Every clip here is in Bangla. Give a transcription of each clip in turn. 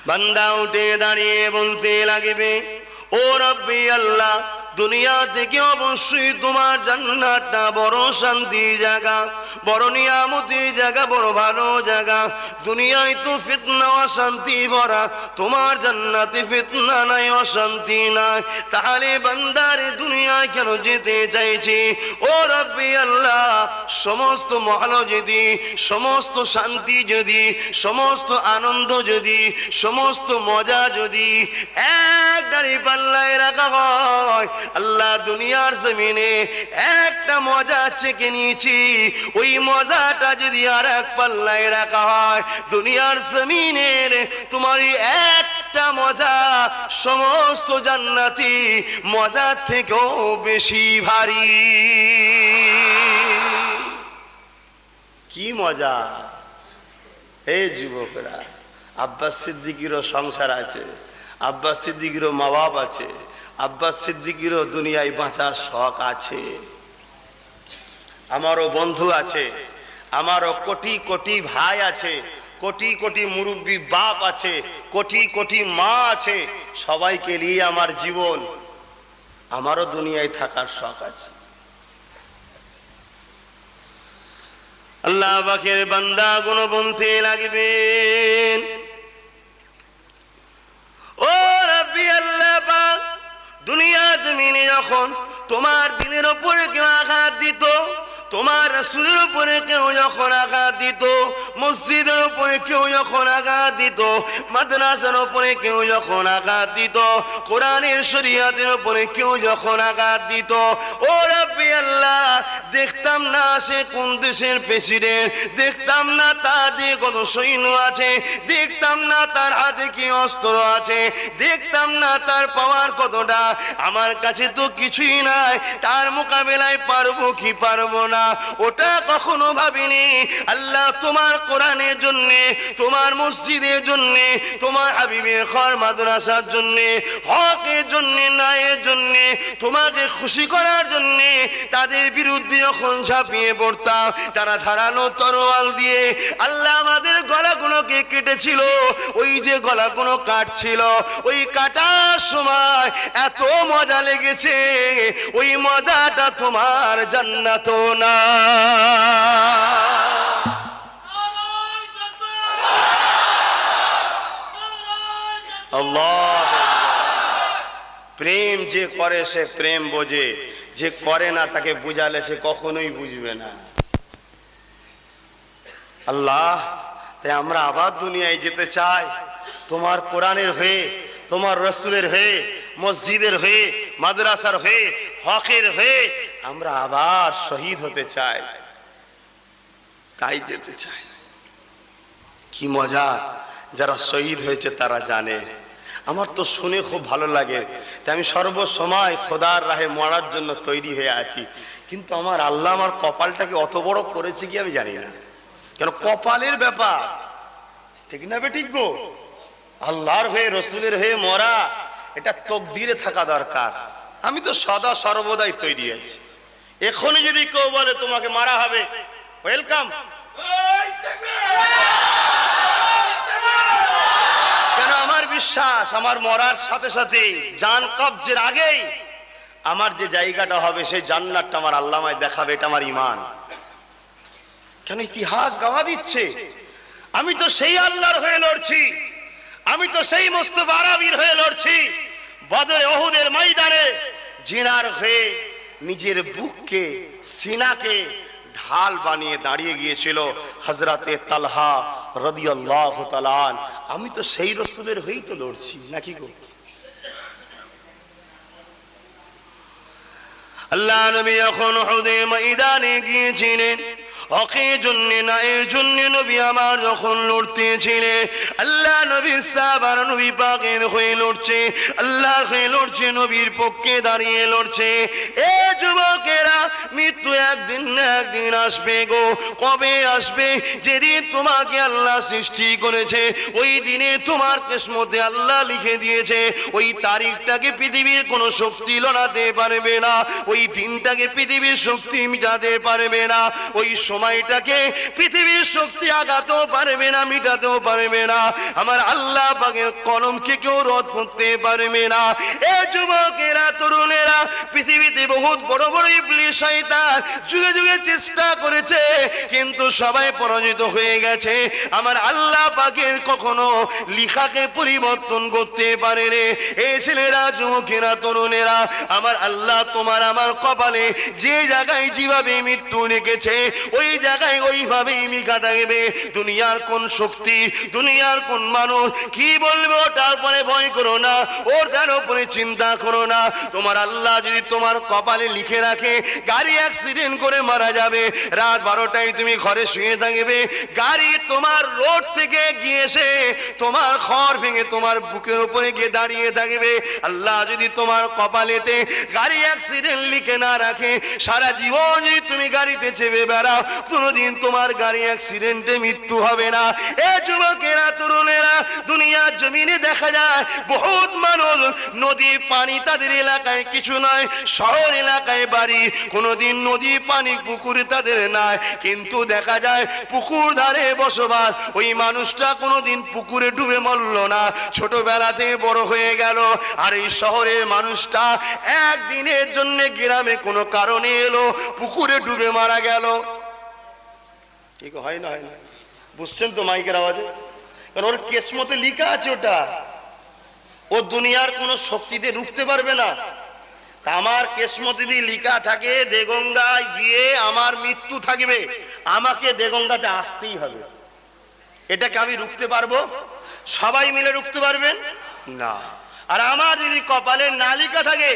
বান্দা উঠে দাঁড়িয়ে বলতে লাগবে, ও রব্বি আল্লাহ, দুনিয়া থেকে অবশ্যই তোমার জান্নাতটা বড় শান্তি জায়গা, বড় নিয়ামতি জায়গা, বড় ভালো জায়গা। দুনিয়ায় তো ফিতনা অশান্তি ভরা, তোমার জান্নাতে ফিতনা নাই, অশান্তি নাই। তাহলে বান্দারে দুনিয়ায় কেন যেতে চাইছি? ও রব্বি আল্লাহ, সমস্ত ভালো যদি, সমস্ত শান্তি যদি, সমস্ত আনন্দ যদি, সমস্ত মজা যদি এক দাড়ি পাল্লায় রাখা হয়, আল্লাহ দুনিয়ার জমিনে একটা মজা চেকে নিয়েছি, ওই মজাটা যদি আর এক পাল্লায় রাখা হয়, দুনিয়ার জমিনের তোমার একটা মজা সমস্ত জান্নাতি মজার থেকেও বেশি ভারী। কি মজা! এই যুবকরা, আব্বাস সিদ্দিকীরও সংসার আছে, আব্বাস সিদ্দিকীরও মা বাপ আছে, আব্বাস সিদ্দিকীরও দুনিয়ায় বাঁচার শখ আছে। আমারও বন্ধু আছে, আমারও কোটি কোটি ভাই আছে, কোটি কোটি মুরব্বী বাপ আছে, কোটি কোটি মা আছে। সবাইকে নিয়ে আমার জীবন, আমারও দুনিয়ায় থাকার শখ আছে। আল্লাহ পাকের বান্দা গুণ বলতে লাগবেন, ও রব্বি আল্লাহ পাক, দুনিয়া জমিনে যখন তোমার দিনের উপরে কেউ আঘাত দিত, তোমার রাসূলের উপরে কেউ যখন আঘাত দিত, মসজিদের উপরে কেউ যখন আঘাত দিত, মাদ্রাসার উপরে কেউ যখন আঘাত দিত, কোরআনের শরীয়তের উপরে কেউ যখন আঘাত দিত, ও রব্বি আল্লাহ, দেখতাম না সে কোন দেশের প্রেসিডেন্ট, দেখতাম না তার দিয়ে কত সৈন্য আছে, দেখতাম না তার হাতে কি অস্ত্র আছে, দেখতাম না তার পাওয়ার কতটা। আমার কাছে তো কিছুই নাই, তার মোকাবেলায় পারবো কি পারবো না, ওটা কখনো ভাবিনি। আল্লাহ তোমার কোরআনের জন্যে, তোমার মসজিদের জন্যে, তোমার হাবিবের ঘর মাদ্রাসার জন্যে, হকের জন্যে, ন্যায়ের জন্যে, তোমাকে খুশি করার জন্যে তাদের বিরুদ্ধে যখন ঝাঁপিয়ে পড়তাম, তারা ধারালো তরোয়াল দিয়ে আল্লাহ আমাদের গলাগুলোকে কেটেছিল। ওই যে গলাগুলো কাটছিল, ওই কাটার সময় এত মজা লেগেছে, ওই মজাটা তোমার জান্নাত না। আল্লাহ, প্রেম যে করে সে প্রেম বোঝে, যে করে না তাকে বুঝালে সে কখনোই বুঝবে না। আল্লাহ, তাই আমরা আবার দুনিয়ায় যেতে চাই, তোমার কোরআনের হয়ে, তোমার রাসূলের হয়ে, মসজিদের হয়ে, মাদ্রাসার হয়ে, হকের হয়ে আমরা আবার শহীদ হতে চাই, তাই যেতে চাই। কি মজা! যারা শহীদ হয়েছে তারা জানে। আমার তো শুনে খুব ভালো লাগে, তাই আমি সর্বসময় খোদার রাহে মরার জন্য তৈরি হয়ে আছি। কিন্তু আমার আল্লাহ আমার কপালটাকে অত বড় করেছে কি আমি জানি না, কেন কপালের ব্যাপার, ঠিক না বেঠিক গো? আল্লাহর হয়ে, রসুলের হয়ে মরা, এটা তকদিরে থাকা দরকার। আমি তো সদা সর্বদাই তৈরি আছি। এখনই যদি কেউ বলে তোমাকে মারা হবে, ওয়েলকাম। কেন? আমার বিশ্বাস, আমার মরার সাথে সাথে, জান কবজের আগেই আমার যে জায়গাটা হবে সেই জান্নাতটা আমার আল্লাহ আমায় দেখাবে, এটা আমার ঈমান। কেন? ইতিহাস গাওয়া দিচ্ছে আমি তো সেই আল্লাহর হয়ে লড়ছি, আমি তো সেই মুস্তাফা আরবীর হয়ে লড়ছি। বদরে, ওহুদের ময়দানে জিনার হয়ে নিজের বুককে, সিনাকে ঢাল বানিয়ে দাঁড়িয়ে গিয়েছিল হযরতে তালহা রাদিয়াল্লাহু তাআলা আনহু। আমি তো সেই রাসূলের হয়েই তো লড়ছি, নাকি গো? আল্লাহ নবী যখন উহুদের ময়দানে গিয়েছিলেন, হকের জন্য, ন্যায়ের জন্য নবী আমার যখন লড়তেছিলেন, আল্লাহ নবী সাহাবার নবী পাকের হয়ে লড়ছে, আল্লাহ হয়ে লড়ছে, নবীর পক্ষে দাঁড়িয়ে লড়ছে। এ যুবক, যুবকেরা, মৃত্যু একদিন না একদিন আসবে গো। কবে আসবে? যেদিন তোমাকে আল্লাহ সৃষ্টি করেছে, ওই দিনে তোমার কিসমতে আল্লাহ লিখে দিয়েছে। ওই তারিখটাকে পৃথিবীর কোনো শক্তি লড়াতে পারবে না, ওই দিনটাকে পৃথিবীর শক্তি মিটাতে পারবে না, ওই সময়টাকে পৃথিবীর শক্তি আঘাতেও পারবে না, মিটাতেও পারবে না। আমার আল্লাহ পাকের কলমকে কেউ রদ করতে পারবে না। এ যুবকেরা, তরুণেরা, পৃথিবীতে বহুত বড় বড় ইবলিস শয়তান যুগে যুগে চেষ্টা করেছে, কিন্তু সবাই পরাজিত হয়ে গেছে। আমার আল্লাহ পাকের কখনো লিখাকে পরিবর্তন করতে পারে রে। এই ছেলেরা, যুবকেরা, তরুণেরা, আমার আল্লাহ তোমার আমার কপালে যে জায়গায় যেভাবে মৃত্যু রেখেছে, ওই জায়গায় ওইভাবেই মিকা থাকবে। দুনিয়ার কোন শক্তি, দুনিয়ার কোন মানুষ কি বলবে ওটার পরে ভয় করো না, ওটার উপরে চিন্তা করো না। তোমার আল্লাহ যদি তোমার কপালে লিখে রাখে গাড়ি অ্যাক্সিডেন্ট করে মারা যাবে, রাত 12টায় তুমি ঘরে শুয়ে থাকবে, গাড়ি তোমার রোড থেকে গিয়ে এসে তোমার খড় ভেঙে তোমার বুকের উপরে গিয়ে দাঁড়িয়ে থাকবে। আল্লাহ যদি তোমার কপালেতে গাড়ি অ্যাক্সিডেন্ট লিখে না রাখে, সারা জীবন যদি তুমি গাড়িতে চেপে বেড়াও, কোনোদিন তোমার গাড়ি অ্যাক্সিডেন্টে মৃত্যু হবে না। এ যুবকেরা, তরুণেরা, দুনিয়ার জমিনে দেখা যায় বহুত মানুষ নদী পানি তাদের এলাকায় কিছু নয়, শহর এলাকায় বাড়ি, কোনোদিন নদী পানি পুকুরে তাদের নাই, কিন্তু দেখা যায় পুকুর ধারে বসবাস। ওই মানুষটা কোনোদিন পুকুরে ডুবে মরল না, ছোটবেলাতে বড় হয়ে গেল। আর এই শহরের মানুষটা একদিনের জন্য গ্রামে কোনো কারণে এলো, পুকুরে ডুবে মারা গেল। ঠিক হয় না? হয় না? বুঝছেন তো মাইকের আওয়াজে? কারণ ওর কিসমতে লিখা আছে ওটা, ও দুনিয়ার কোনো শক্তিতে রুখতে পারবে না। তা আমার কিসমতে যদি লিখা থাকে দেগঙ্গায় গিয়ে আমার মৃত্যু থাকবে, আমাকে দেগঙ্গাতে আসতেই হবে। এটাকে আমি রুখতে পারবো? সবাই মিলে রুখতে পারবেন না। আর আমার যদি কপালে না লিখা থাকে,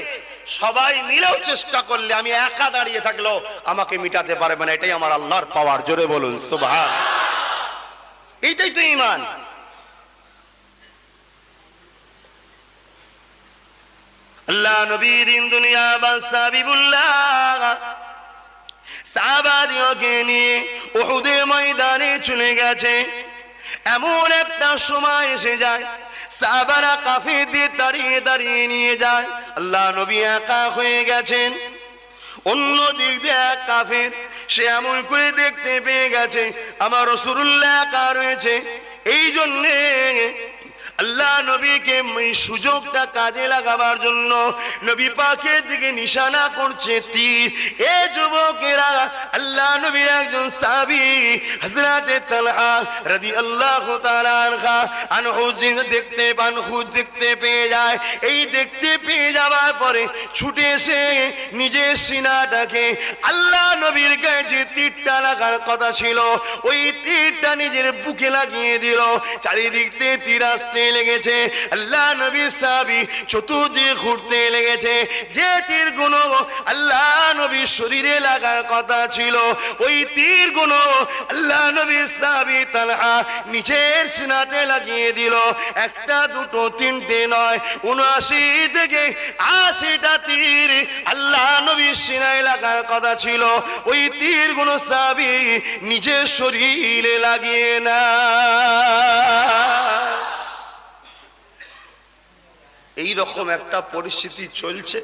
সবাই মিলেও চেষ্টা করলে, আমি একা দাঁড়িয়ে থাকলেও আমাকে মিটাতে পারবে না। এটাই আমার আল্লাহর পাওয়ার। জোরে বলুন সুবহান। এইটাই তো ঈমান। আল্লাহ নবী দিন দুনিয়া বাদশা হাবিবুল্লাহ সাহাবাদিওকে নিয়ে উহুদের ময়দানে চলে গেছে। এমন একটা সময় এসে যায়, সাহাবারা কাফেরদের দাঁড়িয়ে দাঁড়িয়ে নিয়ে যায়। আল্লাহ নবী একা হয়ে গেছেন, অন্য দিক দিয়ে এক কাফের, সে এমন করে দেখতে পেয়ে গেছে আমার রাসূলুল্লাহ একা রয়েছে। এই জন্যে আল্লাহ নবীকে সুযোগটা কাজে লাগাবার জন্য নবী পাকের দিকে নিশানা করছে তীর। এ যুবকেরা, আল্লাহ নবীর একজন সাহাবী হযরতে তালহা রাদিয়াল্লাহু তাআলা আনহু দেখতে পেয়ে যায়। এই দেখতে পেয়ে যাওয়ার পরে ছুটে এসে নিজের সিনাটাকে আল্লাহ নবীর গায়ে যে তীরটা লাগার কথা ছিল, ওই তীরটা নিজের বুকে লাগিয়ে দিল। চারিদিক থেকে তীর আসতে লেগেছে। আল্লাহ নবী সাহাবী চতুর্দিকে ঘুরতে লেগেছে। যে তীরগুলো আল্লাহ নবীর শরীরে লাগার কথা ছিল, ওই তীরগুলো আল্লাহ নবীর সাহাবী তালহা নিজের সিনাতে লাগিয়ে দিল। একটা, দুটো, তিনটে নয়, ৭৯ থেকে ৮০টা তীর আল্লাহ নবীর সিনায় লাগার কথা ছিল। ওই তীরগুলো সাহাবী নিজের শরীরে লাগিয়ে না। এই রকম একটা পরিস্থিতি চলছে।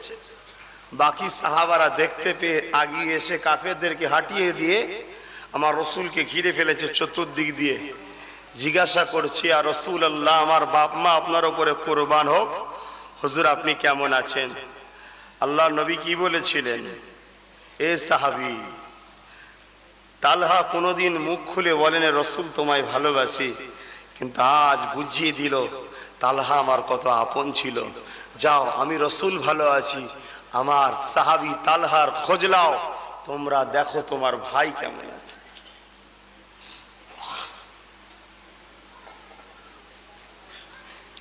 বাকি সাহাবারা দেখতে পেয়ে আগিয়ে এসে কাফেরদেরকে হাঁটিয়ে দিয়ে আমার রসুলকে ঘিরে ফেলেছে চতুর্দিক দিয়ে। জিজ্ঞাসা করছি, আর রাসূলুল্লাহ, আমার বাপ মা আপনার উপরে কোরবান হোক, হুজুর আপনি কেমন আছেন? আল্লাহ নবী কি বলেছিলেন? এ সাহাবী, তালহা কোনোদিন মুখ খুলে বলেন রসুল তোমায় ভালোবাসি, কিন্তু আজ বুঝিয়ে দিল তালহা আমার কত আপন ছিল। যাও, আমি রসুল ভালো আছি, আমার সাহাবী তালহার খোঁজ লাও, তোমরা দেখো তোমার ভাই কেমন আছে।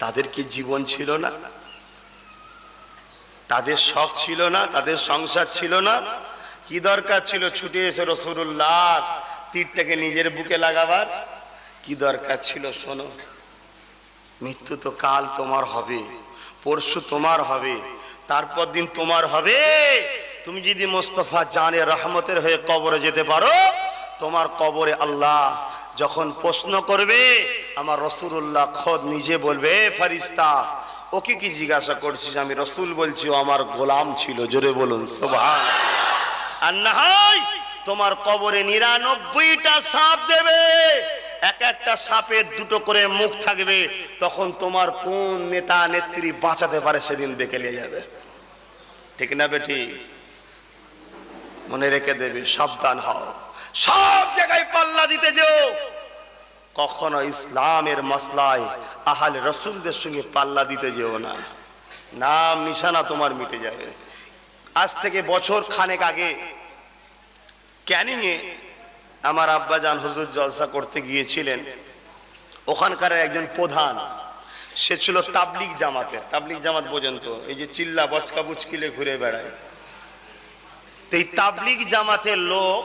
তাদের কি জীবন ছিল না? তাদের শখ ছিল না? তাদের সংসার ছিল না? কি দরকার ছিল ছুটে এসে রাসূলুল্লাহ তীরটাকে নিজের বুকে লাগাবার? কি দরকার ছিল? শোনো, মৃত্যু তো কাল তোমার হবে, পরশু তোমার হবে, তারপর দিন তোমার হবে, তুমি যদি মুস্তাফা জানে রহমতের হয়ে কবরে যেতে পারো, তোমার কবরে আল্লাহ যখন প্রশ্ন করবে, আমার রাসূলুল্লাহ খোদ নিজে বলবে, ফেরেশতা ওকে কি জিজ্ঞাসা করছিস? আমি রাসূল বলছি ও আমার গোলাম ছিল। জোরে বলুন সুবহানাল্লাহ। আর না হয় তোমার কবরে 99টা সাপ দেবে, এক একটা সাপের দুটো করে মুখ থাকবে। তখন তোমার কোন নেতা নেত্রী বাঁচাতে পারে সেদিন দেখে নিয়ে যাবে। ঠিক না বেটি? মনে রেখে দেবে, সাবধান হও। সব জায়গায় পাল্লা দিতে যেও, কখনো ইসলামের মাসলায় আহলে রাসূলদের সঙ্গে পাল্লা দিতে যেও না। নাম নিশানা তোমার মিটে যাবে। আজ থেকে বছর খানেক আগে ক্যানিংয়ে আমার আব্বাজান হুজুর জলসা করতে গিয়েছিলেন। ওখানকার একজন প্রধান, সে ছিল তাবলিগ জামাতের। তাবলিগ জামাত পর্যন্ত এই যে চিল্লা বচকা বুচকিলে ঘুরে বেড়ায়, তো এই তাবলিগ জামাতের লোক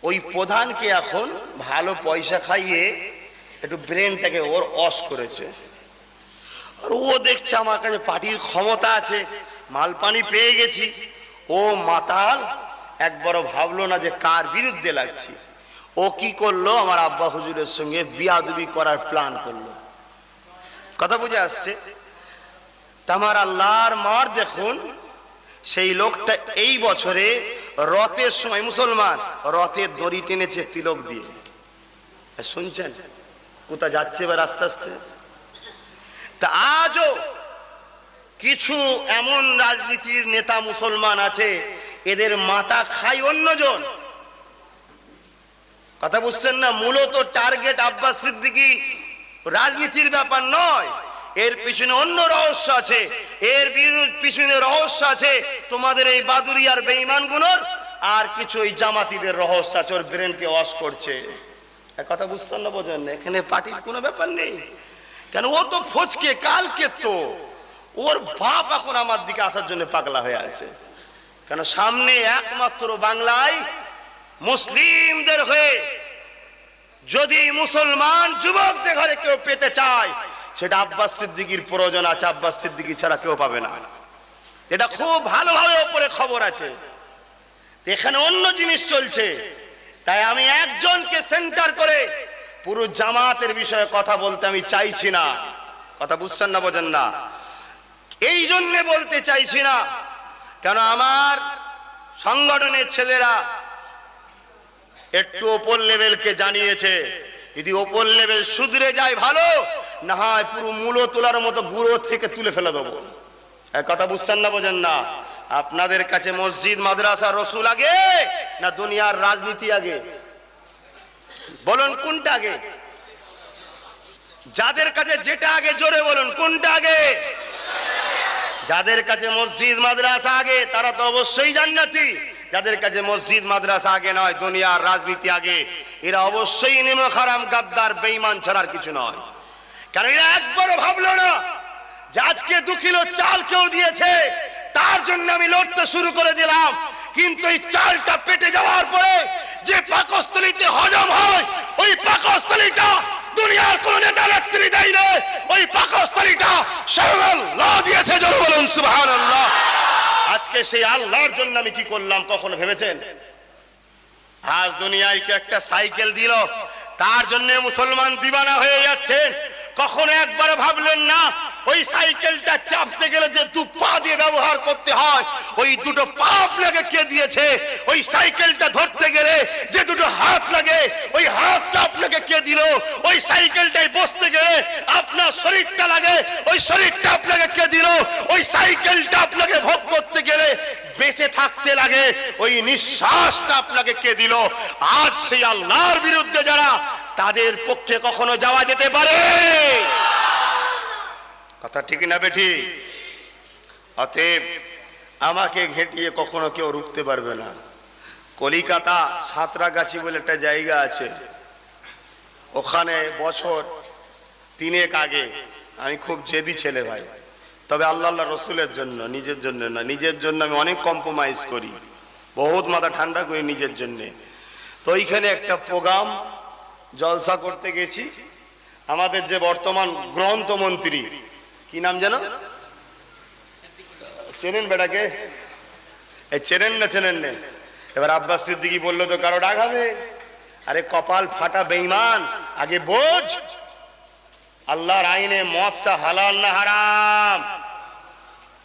ওই প্রধানকে এখন ভালো পয়সা খাইয়ে একটু ব্রেনটাকে ওর অস করেছে। আর ও দেখছে আমার কাছে পার্টির ক্ষমতা আছে, মাল পানি পেয়ে গেছি। ও মাতাল, একবারও ভাবলো না যে কার বিরুদ্ধে লাগছি। ও কি করলো, আমার আব্বা হুজুরের সঙ্গে বিয়াদবি করার প্ল্যান করলো। কথা বুঝে আসছে? তামার আল্লাহর মার দেখুন, সেই লোকটা এই বছরে রথের সময়, মুসলমান রথের দড়ি টেনেছে তিলক দিয়ে। শুনছেন কোথা যাচ্ছে এবার আস্তে আস্তে? তা আজও কিছু এমন রাজনীতির নেতা মুসলমান আছে, এদের মাথা খায় অন্যজন। কথা বুঝছেন না? মূলত টার্গেট আব্বাস সিদ্দিকী রাজনীতির ব্যাপার নয়, এর পিছনে অন্য রহস্য আছে। এর পিছনে রহস্য আছে তোমাদের এই বাদুরিয়ার বেঈমান গুলোর, আর কিছু ওই জামাতিদের রহস্য আছে, ওর ব্রেনকে ওয়াশ করছে। কথা বুঝছেন না? বোঝেন না? এখানে পার্টির কোনো ব্যাপার নেই। কেন, ও তো ফচকে কালকে তো ওর বাপ এখন আমার দিকে আসার জন্য পাগলা হয়ে আছে। কেন, সামনে একমাত্র বাংলায় মুসলিমদের হয়ে যদি মুসলমান যুবকদের ঘরে কেউ পেতে চায়, সেটা আব্বাস সিদ্দিকীর প্রয়োজন আছে। আব্বাস সিদ্দিকী ছাড়া কেউ পাবে না। এটা খুব ভালোভাবে উপরে খবর আছে। এখানে অন্য জিনিস চলছে, তাই আমি একজনকে সেন্টার করে পুরো জামাতের বিষয়ে কথা বলতে আমি চাইছি না। কথা বুঝছেন না? বোঝেন না? এই জন্য বলতে চাইছি না, কেন আমার সংগঠনের ছেলেরা একটু ওপর লেভেলকে জানিয়েছে, যদি ওপর লেভেল সুধরে যায় ভালো, না হয় পুরো মূলো তোলার মতো গুঁড়ো থেকে তুলে ফেলে দেবো। কথা বুঝছেন না? বোঝেন না? আপনাদের কাছে মসজিদ মাদ্রাসা রসুল আগে না দুনিয়ার রাজনীতি আগে? বলুন কোনটা আগে? যাদের কাছে যেটা আগে জোরে বলুন, কোনটা আগে? যাদের কাছে মসজিদ মাদ্রাসা আগে তারা তো অবশ্যই জান্নাতি। যাদের কাছে মসজিদ মাদ্রাসা আগে নয়, দুনিয়ার রাজনীতি আগে, এরা অবশ্যই নেমে খারাম গাদ্দার বেঈমান ছাড়ার কিছু নয়। কারণ এরা একবারও ভাবলো না যে আজকে 2 কিলো চাল কেউ দিয়েছে, তার জন্য আমি লড়তে শুরু করে দিলাম। কিন্তু এই চালটা পেটে যাওয়ার পরে যে পাকস্থলীতে হজম হয়, ওই পাকস্থলীটা দুনিয়ার কোন নেতা নেত্রী দেয় না, ওই পাকস্থলীটা স্বয়ং আল্লাহ দিয়েছে। জোরে বলুন সুবহানাল্লাহ। আজকে সেই আল্লাহর জন্য আমি কি করলাম কখনো ভেবেছেন? আজ দুনিয়ায় কি একটা সাইকেল দিল, তার জন্য মুসলমান দিওয়ানা হয়ে যাচ্ছেন? কখনো একবার ভাবলেন না ওই সাইকেলটা চাপতে গেলে যে 2 পা দিয়ে ব্যবহার করতে হয়, ওই 2টো পা আপনাকে কে দিয়েছে? ওই সাইকেলটা ধরতে গেলে যে 2টো হাত লাগে, ওই হাতটা আপনাকে কে দিল? ওই সাইকেলটাই বসতে গেলে আপনার শরীরটা লাগে, ওই শরীরটা আপনাকে কে দিল? ওই সাইকেলটা আপনাকে ভোগ করতে গেলে বেঁচে থাকতে লাগে, ওই নিঃশ্বাসটা আপনাকে কে দিল? আজ সেই আল্লাহর বিরুদ্ধে যারা, তাদের পক্ষে কখনো যাওয়া যেতে পারে? কথা ঠিক না বেঠি? অতএব আমাকে ঘেঁটিয়ে কখনো কেউ রুখতে পারবে না। কলিকাতা সাঁতরাগাছি বলে একটা জায়গা আছে, ওখানে বছর 3 আগে আমি খুব জেদি ছেলে ভাই, তবে আল্লাহ রসুলের জন্য, নিজের জন্য না। নিজের জন্য আমি অনেক কম্প্রোমাইজ করি, বহুত মাথা ঠান্ডা করি নিজের জন্যে। তো এইখানে একটা প্রোগ্রাম জলসা করতে গেছি। আমাদের যে বর্তমান গ্রন্থমন্ত্রী, কি নাম যেন, চেনেন বেটাকে? এই চেনেন না? এবার আব্বাস সিদ্দিকী বললো তো কারো ডাক হবে? আরে কপাল ফাটা বেঈমান, আগে বোঝ আল্লাহর আইনে মদটা হালাল না হারাম।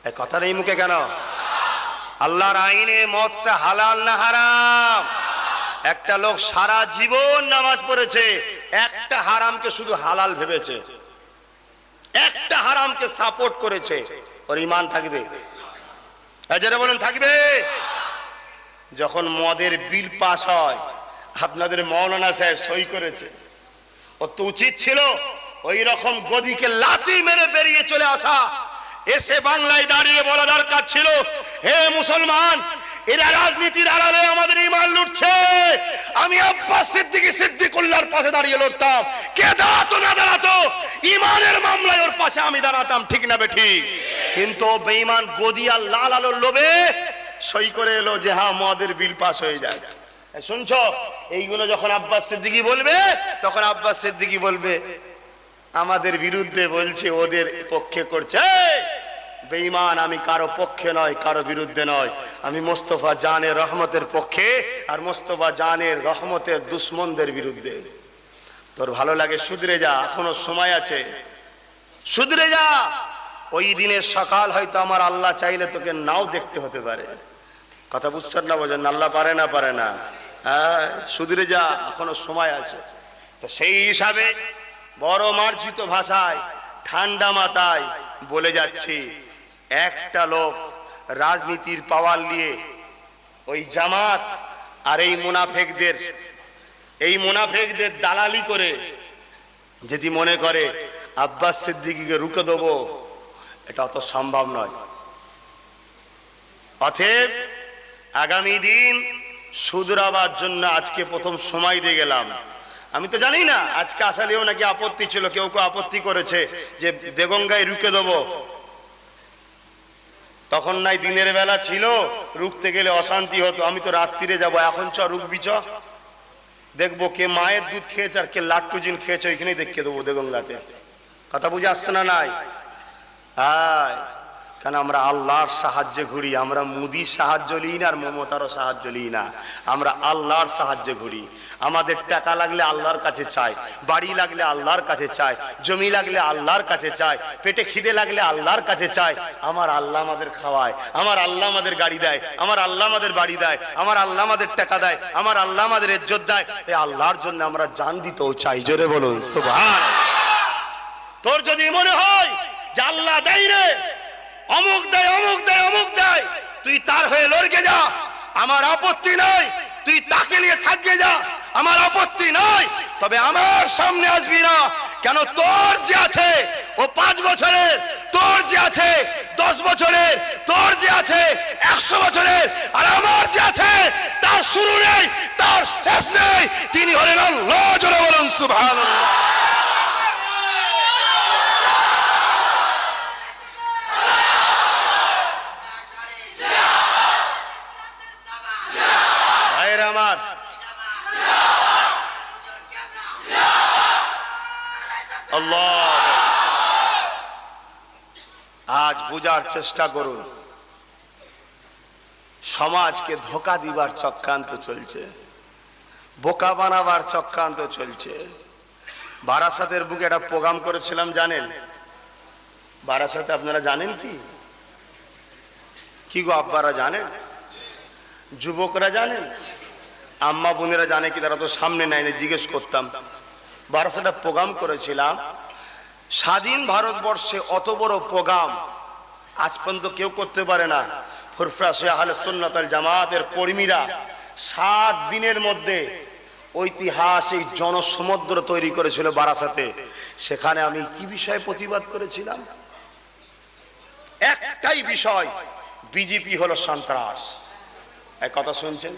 এই কথা নেই মুখে কেন? আল্লাহর আইনে মদটা হালাল না হারাম? একটা লোক সারা জীবন নামাজ পড়েছে, একটা হারামকে শুধু হালাল ভেবেছে, একটা হারামকে সাপোর্ট করেছে, ওর ঈমান থাকবে? যারা বলেন থাকবে? যখন মদের বিল পাস হয়, আপনাদের মৌলানা সাহেব সই করেছে, ও তো উচিত ছিল ওই রকম গদিকে লাথি মেরে বেরিয়ে চলে আসা, এসে বাংলায় দাঁড়িয়ে বলা দরকার ছিল, হে মুসলমান, এরা রাজনীতির আড়ালে আমাদের ঈমান লুটছে। আমি আব্বাস সিদ্দিকী সিদ্দিকুল্লাহর পাশে দাঁড়িয়ে লড়তাম, কে দাঁড়াতো না দাঁড়াতো ঈমানের মামলায় ওর পাশে আমি দাঁড়াতাম, ঠিক না বেঠিক? কিন্তু বেঈমান গদি আর লাল আলোর লোভে সই করে এলো যে হ্যাঁ মদের বিল পাস হয়ে যায়। শুনছো? এইগুলো যখন আব্বাস সিদ্দিকী বলবে, তখন আব্বাস সিদ্দিকী বলবে আমাদের বিরুদ্ধে বলছে, ওদের পক্ষে করছে। বেঈমান, আমি কারো পক্ষে নয়, কারো বিরুদ্ধে নয়, আমি মোস্তফা জানের রহমতের পক্ষে আর মোস্তফা জানের রহমতের দুশ্মনদের বিরুদ্ধে। তোর ভালো লাগে শুধরে যা, এখনো সময় আছে, শুধরে যা। ওই দিনের সকাল হয়তো আমার আল্লাহ চাইলে তোকে নাও দেখতে হতে পারে। কথা বুঝছেন না? বোঝেন? আল্লাহ পারে না? হ্যাঁ, শুধরে যা, এখনো সময় আছে। তো সেই হিসাবে বড় মার্জিত ভাষায় ঠান্ডা মাথায় বলে যাচ্ছি, একটা লোক রাজনীতির পাওয়ার নিয়ে ওই জামাত আর এই মুনাফেকদের দালালি করে যদি মনে করে আব্বাস সিদ্দিকীকে রুখে দেবো, এটা অত সম্ভব নয়। অতএব আগামী দিন শুধরাবার জন্য আজকে প্রথম সময় দিয়ে গেলাম। আমি তো জানি না, আজকে আসলেও নাকি আপত্তি ছিল, কেউ আপত্তি করেছে যে দেগঙ্গায় রুখে দেবো। তখন নাই দিনের বেলা ছিল, রুখতে গেলে অশান্তি হতো। আমি তো রাত্রিরে যাব, এখন চ রুখবি, চ দেখবো কে মায়ের দুধ খেয়েছে আর কে লাট্টুজিন খেয়েছে, ওইখানেই দেখে দেবো দেগঙ্গাতে। কথা বুঝে আসছে না? নাই? হ্যাঁ, কেন আমরা আল্লাহর সাহায্যে ঘুরি, আমরা মুদির সাহায্য লিই না আর মমতারও সাহায্য লিই না, আমরা আল্লাহর সাহায্যে ঘুরি। আমাদের টাকা লাগলে আল্লাহর কাছে চাই, বাড়ি লাগলে আল্লাহর কাছে চাই, জমি লাগলে আল্লাহর কাছে চাই, পেটে খিদে লাগলে আল্লাহর কাছে চাই। আমার আল্লাহ আমাদের খাওয়ায়, আমার আল্লাহ আমাদের গাড়ি দেয়, আমার আল্লাহ আমাদের বাড়ি দেয়, আমার আল্লাহ আমাদের টাকা দেয়, আমার আল্লাহ আমাদের ইজ্জত দেয়। এই আল্লাহর জন্য আমরা জান দিতেও চাই। জোরে বলুন সুবহানাল্লাহ। তোর যদি মনে হয় যে আল্লাহ দেয় রে, অমুক দেয়, তুই তার হয়ে লড়কে যা, আমার আপত্তি নাই। তুই তাকে নিয়ে থাকবে যা, আমার আপত্তি নাই। তবে আমার সামনে আসবি না। কেন? তোর যে আছে ও 5 বছরের, তোর যে আছে 10 বছরের, তোর যে আছে 100 বছরের, আর আমার যে আছে তার শুরু নেই, তার শেষ নেই। তিনি হলেন আল্লাহ। জোরে বলুন সুবহানাল্লাহ। আমার আল্লাহ, আজ বুঝার চেষ্টা করুন, সমাজকে ধোঁকা দিবার চক্রান্ত চলছে, বোকা বানাবার চক্রান্ত চলছে। বারাসাতের বুকে একটা প্রোগ্রাম করেছিলাম, জানেন? বারাসাতে আপনারা জানেন কি গো আব্বারা জানেন? যুবকরা জানেন? আম্মা বোনেরা জানে কি? তারা তো সামনে নাই, জিজ্ঞেস করতাম। বারাসাতে প্রোগ্রাম করেছিলাম। স্বাধীন ভারতবর্ষে অত বড় প্রোগ্রাম আজ পর্যন্ত কেউ করতে পারে না। ফুরফুরা আহলে সুন্নাত ওয়াল জামাতের কর্মীরা 7 দিনের মধ্যে ঐতিহাসিক জনসমুদ্র তৈরি করেছিল বারাসাতে। সেখানে আমি কি বিষয়ে প্রতিবাদ করেছিলাম? একটাই বিষয়, বিজেপি হলো সন্ত্রাস। এক কথা শুনছেন?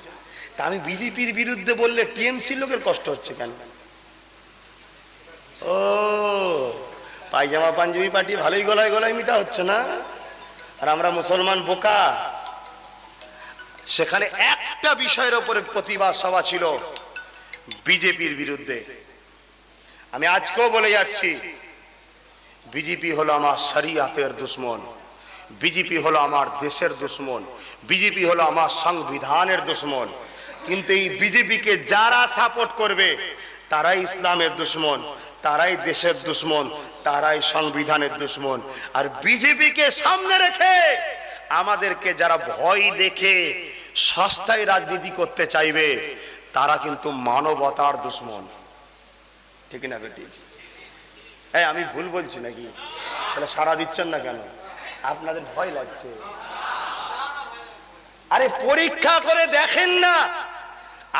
তা আমি বিজেপির বিরুদ্ধে বললে টিএমসি লোকের কষ্ট হচ্ছে কেন? ও পায়জামা পাঞ্জাবি পার্টি ভালোই গলায় গলায় মিটা হচ্ছে না, আর আমরা মুসলমান বোকা। সেখানে একটা বিষয়ের উপরে প্রতিবাদ সভা ছিল, বিজেপির বিরুদ্ধে। আমি আজকেও বলে যাচ্ছি, বিজেপি হলো আমার শরিয়াতের দুশ্মন, বিজেপি হলো আমার দেশের দুশ্মন, বিজেপি হলো আমার সংবিধানের দুশ্মন। কিন্তু এই বিজেপিকে যারা সাপোর্ট করবে তারাই ইসলামের দুশ্মন, তারাই দেশের দুশ্মন, তারাই সংবিধানের দুশ্মন। আর বিজেপিকে সামনে রেখে আমাদেরকে যারা ভয় দেখে সস্তায় রাজনীতি করতে চাইবে তারা কিন্তু মানবতার দুশ্মন। ঠিক না বেটি? আমি ভুল বলছি নাকি? তাহলে সাড়া দিচ্ছেন না কেন? আপনাদের ভয় লাগছে? আরে পরীক্ষা করে দেখেন না।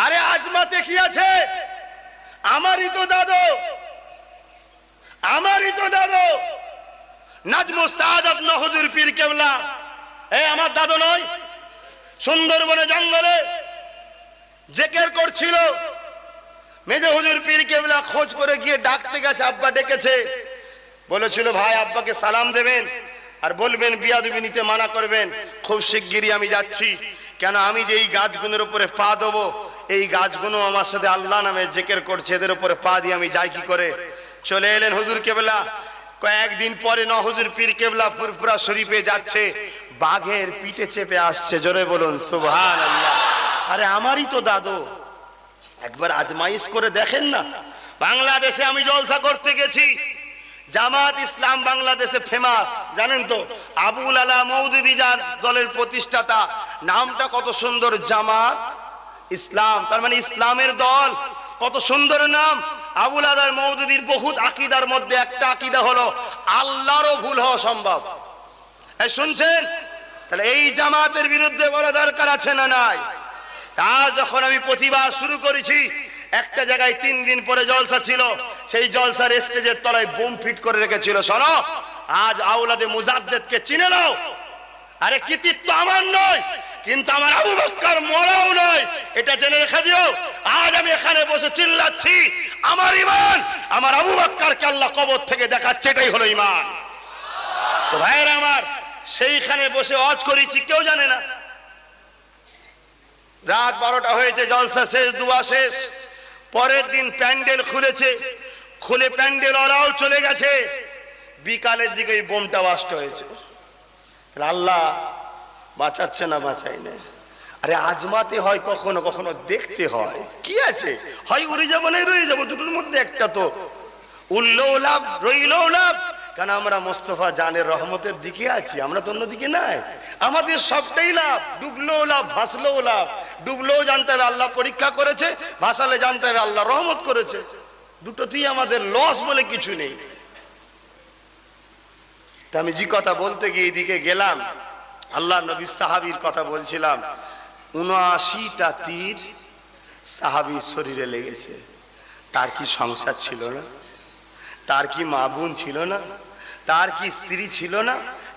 আরে আজমাতে কি আছে? আমারই তো দাদু, আমারই তো দাদু নাজমুস সাআদাত হুজুর পীর কেবলা। আমার দাদু নয়? সুন্দরবনে জঙ্গলে জিকির করছিল, মেজে হুজুর পীর কেবলা খোঁজ করে গিয়ে ডাকতে গেছে। আব্বা ডেকেছে, বলেছিল ভাই আব্বাকে সালাম দেবেন আর বলবেন বিয়াদবি নিতে মানা করবেন। খুব শিগগিরই আমি যাচ্ছি, কেন আমি যে এই গাছগুলোর উপরে পা দেবো, এই গাছগুলো আমার সাথে আল্লাহ নামে জিকির করছে, এদের উপরে পা দিয়ে আমি যাই কি করে? চলে এলেন হুজুর কেবলা। কয়েকদিন পরে হুজুর পীর কেবলা ফুরফুরা শরীফে যাচ্ছে, বাঘের পিঠে চেপে আসছে। জোরে বলুন সুবহানাল্লাহ। আরে আমারই তো দাদু, একবার আজমাইশ করে দেখেন না। বাংলাদেশে আমি জলসা করতে গেছি, জামাত ইসলাম বাংলাদেশে ফেমাস, জানেন তো? আবুল আলা মওদুদী যার দলের প্রতিষ্ঠাতা, নামটা কত সুন্দর, জামাত ইসলাম, তার মানে ইসলামের দল। কত সুন্দর নাম। আবুল আলা মওদুদীর বহুত আকীদার মধ্যে একটা আকীদা হলো আল্লাহরও ভুল হওয়া সম্ভব। শুনছেন? তাহলে এই জামাতের বিরুদ্ধে বলা দরকার আছে না নাই? আজ যখন আমি প্রতিবাদ শুরু করেছি, একটা জায়গায় 3 দিন পরে জলসা ছিল, সেই জলসার স্টেজের তলায় বোম ফিট করে রেখেছিল। শোনো, আজ আওলাদে মুজাদ্দেদকে চিনে নাও। আরে কৃতিত্ব আমার নয়, কিন্তু আমার আবু বকর মরাও নয়, এটা জেনে রেখে দিও। আজ আমি এখানে বসে চিল্লাচ্ছি, আমার ঈমান আমার আবু বকরকে আল্লাহ কবর থেকে দেখাচ্ছে, এটাই হলো ঈমান। তো ভাইরা আমার, সেইখানে বসে ওয়াজ করেছি, কেউ জানে না। রাত 12টা হয়েছে, জলসা শেষ, দুয়া শেষ। পরের দিন প্যান্ডেল খুলেছে, খুলে প্যান্ডেল ওরাও চলে গেছে। বিকালের দিকে এই বোমটা বাস্ট হয়েছে। আল্লাহ বাঁচাচ্ছে না, বাঁচাই না। আরে আজমাতে হয় কখনো কখনো দেখতে হয়, কি আছে, হয় উড়ে যাবো না রয়ে যাবো, দুটোর মধ্যে একটা তো। উড়লেও লাভ, রইলেও লাভ, কারণ আমরা মোস্তফা জানের রহমতের দিকে আছি, আমরা তো অন্যদিকে নাই। আমাদের সবটাই লাভ, ডুবলেও লাভ, ভাসলেও লাভ। ডুবলেও জানতে হবে আল্লাহ পরীক্ষা করেছে, ভাসালে জানতে হবে আল্লাহ রহমত করেছে। দুটোতেই আমাদের লস বলে কিছু নেই। তা আমি যে কথা বলতে গিয়ে এদিকে গেলাম, আল্লাহ নবী সাহাবীর কথা বলছিলাম। ৭৯টা তীর সাহাবীর শরীরে লেগেছে। তার কি সংসার ছিল না? তার কি মা বোন ছিল না? তার কি স্ত্রী ছিল না?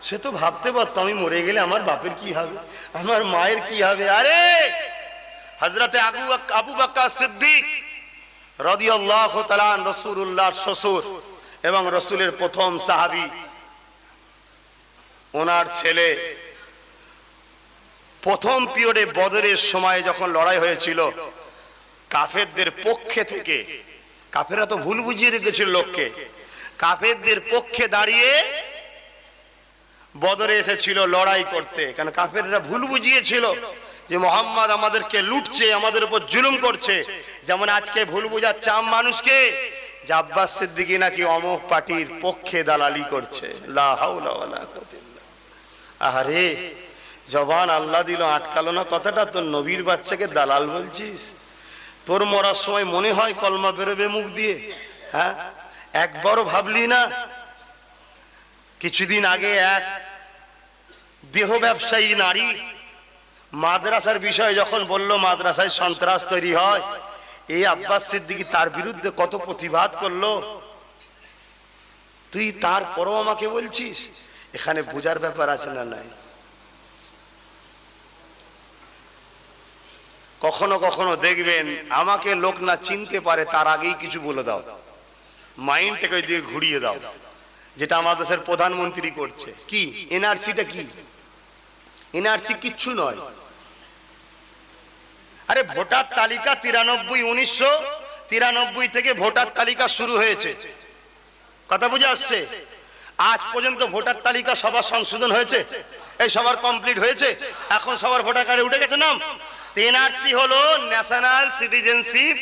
সে তো ভাবতে পারতো আমি মরে গেলে আমার বাপের কি হবে, আমার মায়ের কি হবে। আরে হযরতে আবু বকর সিদ্দিক রাদিয়াল্লাহু তাআলা রাসূলুল্লাহর শ্বশুর এবং রাসূলের প্রথম সাহাবী, ওনার ছেলে প্রথম পিরিয়ডে বদরের সময় যখন লড়াই হয়েছিল, কাফেরদের পক্ষে থেকে, কাফেররা তো ভুল বুঝিয়ে রেখেছিল লোককে, কাফেরদের পক্ষে দাঁড়িয়ে বদরে এসেছিল লড়াই করতে। কারণ কাফেররা ভুল বুঝিয়েছিল যে মুহাম্মদ আমাদেরকে লুটছে, আমাদের উপর জুলুম করছে। যেমন আজকে ভুল বুঝাচ্ছে আম মানুষকে যে আব্বাস সিদ্দিকী নাকি অমুক পার্টির পক্ষে দালালি করছে। লা হাওলা ওয়ালা কুওয়াতা ইল্লা বিল্লাহ। আরে জবান আল্লাহ দিল, আটকালো না কথাটা। তোর নবীর বাচ্চাকে দালাল বলছিস? তোর মরার সময় মনে হয় কলমা বেরোবে মুখ দিয়ে? হ্যাঁ, একবারও ভাবলি না? কিছুদিন আগে এক দেহ ব্যবসায়ী নারী মাদ্রাসার বিষয়ে যখন বলল মাদ্রাসায় সন্ত্রাস তৈরি হয়, এই আব্বাস সিদ্দিকী তার বিরুদ্ধে কত প্রতিবাদ করলো। তুই তারপরও আমাকে বলছিস? এখানে বোঝার ব্যাপার আছে না নাই? কখনো কখনো দেখবেন আমাকে লোক না চিনতে পারে তার আগেই কিছু বলে দাও, মাইন্ডটাকে ওই দিকে ঘুরিয়ে দাও, যেটা আমাদের দেশের প্রধানমন্ত্রী করছে। কি এনআরসিটা? কি এনআরসি? কিচ্ছু নয়। আরে ভোটার তালিকা 1993 থেকে ভোটার তালিকা শুরু হয়েছে, কথা বুঝে আসছে। আজ পর্যন্ত ভোটার তালিকা সবার সংশোধন হয়েছে? এই সবার কমপ্লিট হয়েছে? এখন সবার ভোটার কার্ডে উঠে গেছে নাম। এনআরসি হলো ন্যাশনাল সিটিজেনশিপ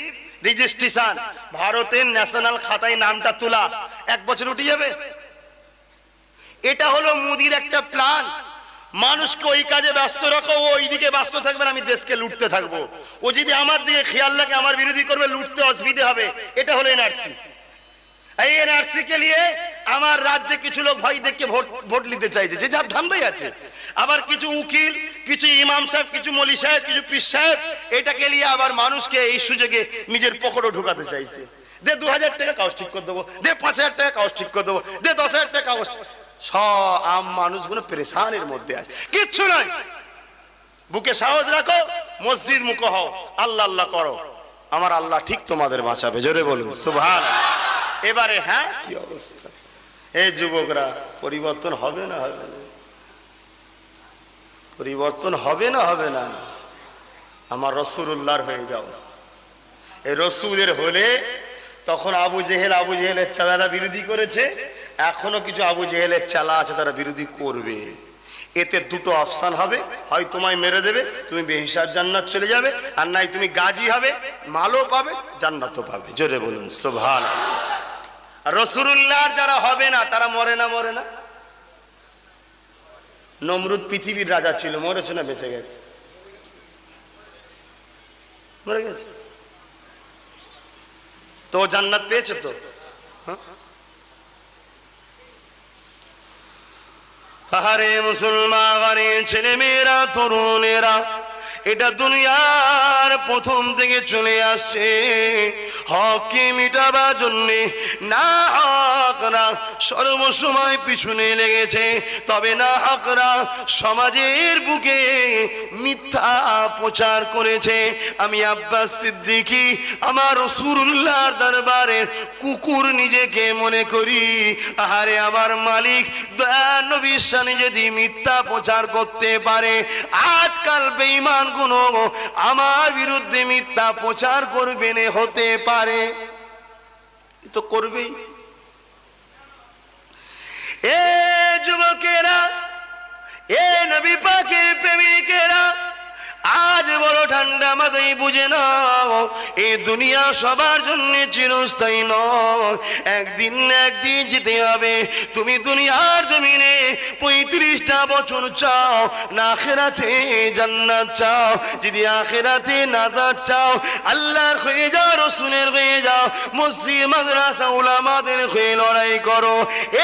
রেজিস্ট্রেশন, ভারতের ন্যাশনাল খাতায় নামটা তোলা। 1 বছর উঠে যাবে। এটা হলো মোদির একটা প্ল্যান। মানুষকে ওই কাজে ব্যস্ত রাখো, ও ওইদিকে ব্যস্ত থাকবে, আমি দেশকে লুটতে থাকবো। ও যদি আমার দিকে খেয়াল রাখে, আমার বিরোধী করবে, লুটতে অসুবিধা হবে। এটা হলো এনআরসি। এই এনআরসি কে নিয়ে আমার রাজ্যে কিছু লোক ভাই দেখকে ভোট নিতে চাইছে, যে যার ধান্দাই আছে। আবার কিছু উকিল, কিছু ইমাম সাহেব, কিছু মলি সাহেব, কিছু পীর সাহেব এটাকে নিয়ে আবার মানুষকে এই সুযোগে নিজের পকেটে ঢুকাতে চাইছে। দে 2000 টাকা কাগজ ঠিক করে দেবো, দে 5000 টাকা কাগজ ঠিক করে দেবো, দে 10,000 টাকা কাগজ। সব আম মানুষগুলো পেরেশানের মধ্যে আছে, কিচ্ছু নাই। বুকে সাহস রাখো, মসজিদ মুখো হও, আল্লাহ আল্লাহ করো, আমার আল্লাহ ঠিক তোমাদের বাঁচাবে। জোরে বলুন সুবহানাল্লাহ। এবারে হ্যাঁ, কি অবস্থা এই যুবকরা, পরিবর্তন হবে না হবে না? পরিবর্তন হবে না হবে না? আমার রাসূলুল্লাহর হয়ে যাও। এই রাসূলের হলে তখন আবু জেহেলের চালারা বিরোধী করেছে, এখনো কিছু আবু জেহেলের চালা আছে, তারা বিরোধী করবে। এতে দুটো অপশন হবে, হয় তোমায় মেরে দেবে, তুমি বেহিসাব জান্নাত চলে যাবে, আর নাই তুমি গাজী হবে, মালও পাবে, জান্নাতও পাবে। জোরে বলুন সুবহানাল্লাহ। রাসূলুল্লাহর যারা হবে না তারা মরে না? মরে না? নমরুদ পৃথিবীর রাজা ছিল, মরেছে না বেঁচে গেছে? মরে গেছে তো, জান্নাত পেয়েছে তো। আরে মুসলমান ছেলে মেয়েরা, তরুণেরা, এটা দুনিয়ার প্রথম থেকে চলে আসছে হককে মিটাবার জন্যে। না হকরা সর্বসময় পিছনে লেগেছে, তবে না হকরা সমাজের বুকে মিথ্যা প্রচার করেছে। আমি আব্বাস সিদ্দিকী আমার রাসূলুল্লাহর দরবারের কুকুর নিজেকে মনে করি। আহারে আমার মালিক দয়ার নবীর শানে যদি মিথ্যা প্রচার করতে পারে, আজকাল বেঈমান গুলো আমার বিরুদ্ধে মিথ্যা প্রচার করবে না, হতে পারে, তো করবেই। এ যুবকেরা, এ নবী পাকের প্রেমিকেরা, আজ বড় ঠান্ডা মাথায় বুঝে নাও, এই দুনিয়া সবার জন্য চিরস্থায়ী নয়, একদিন না একদিন যেতে হবে। তুমি দুনিয়ার জমিনে 35টা বছর চাও না আখিরাতে জান্নাত চাও? যদি আখিরাতে নাজাত চাও, আল্লাহর হয়ে যাও, রাসূলের হয়ে যাও, মসজিদ মাদ্রাসা উলামাদের হয়ে লড়াই করো।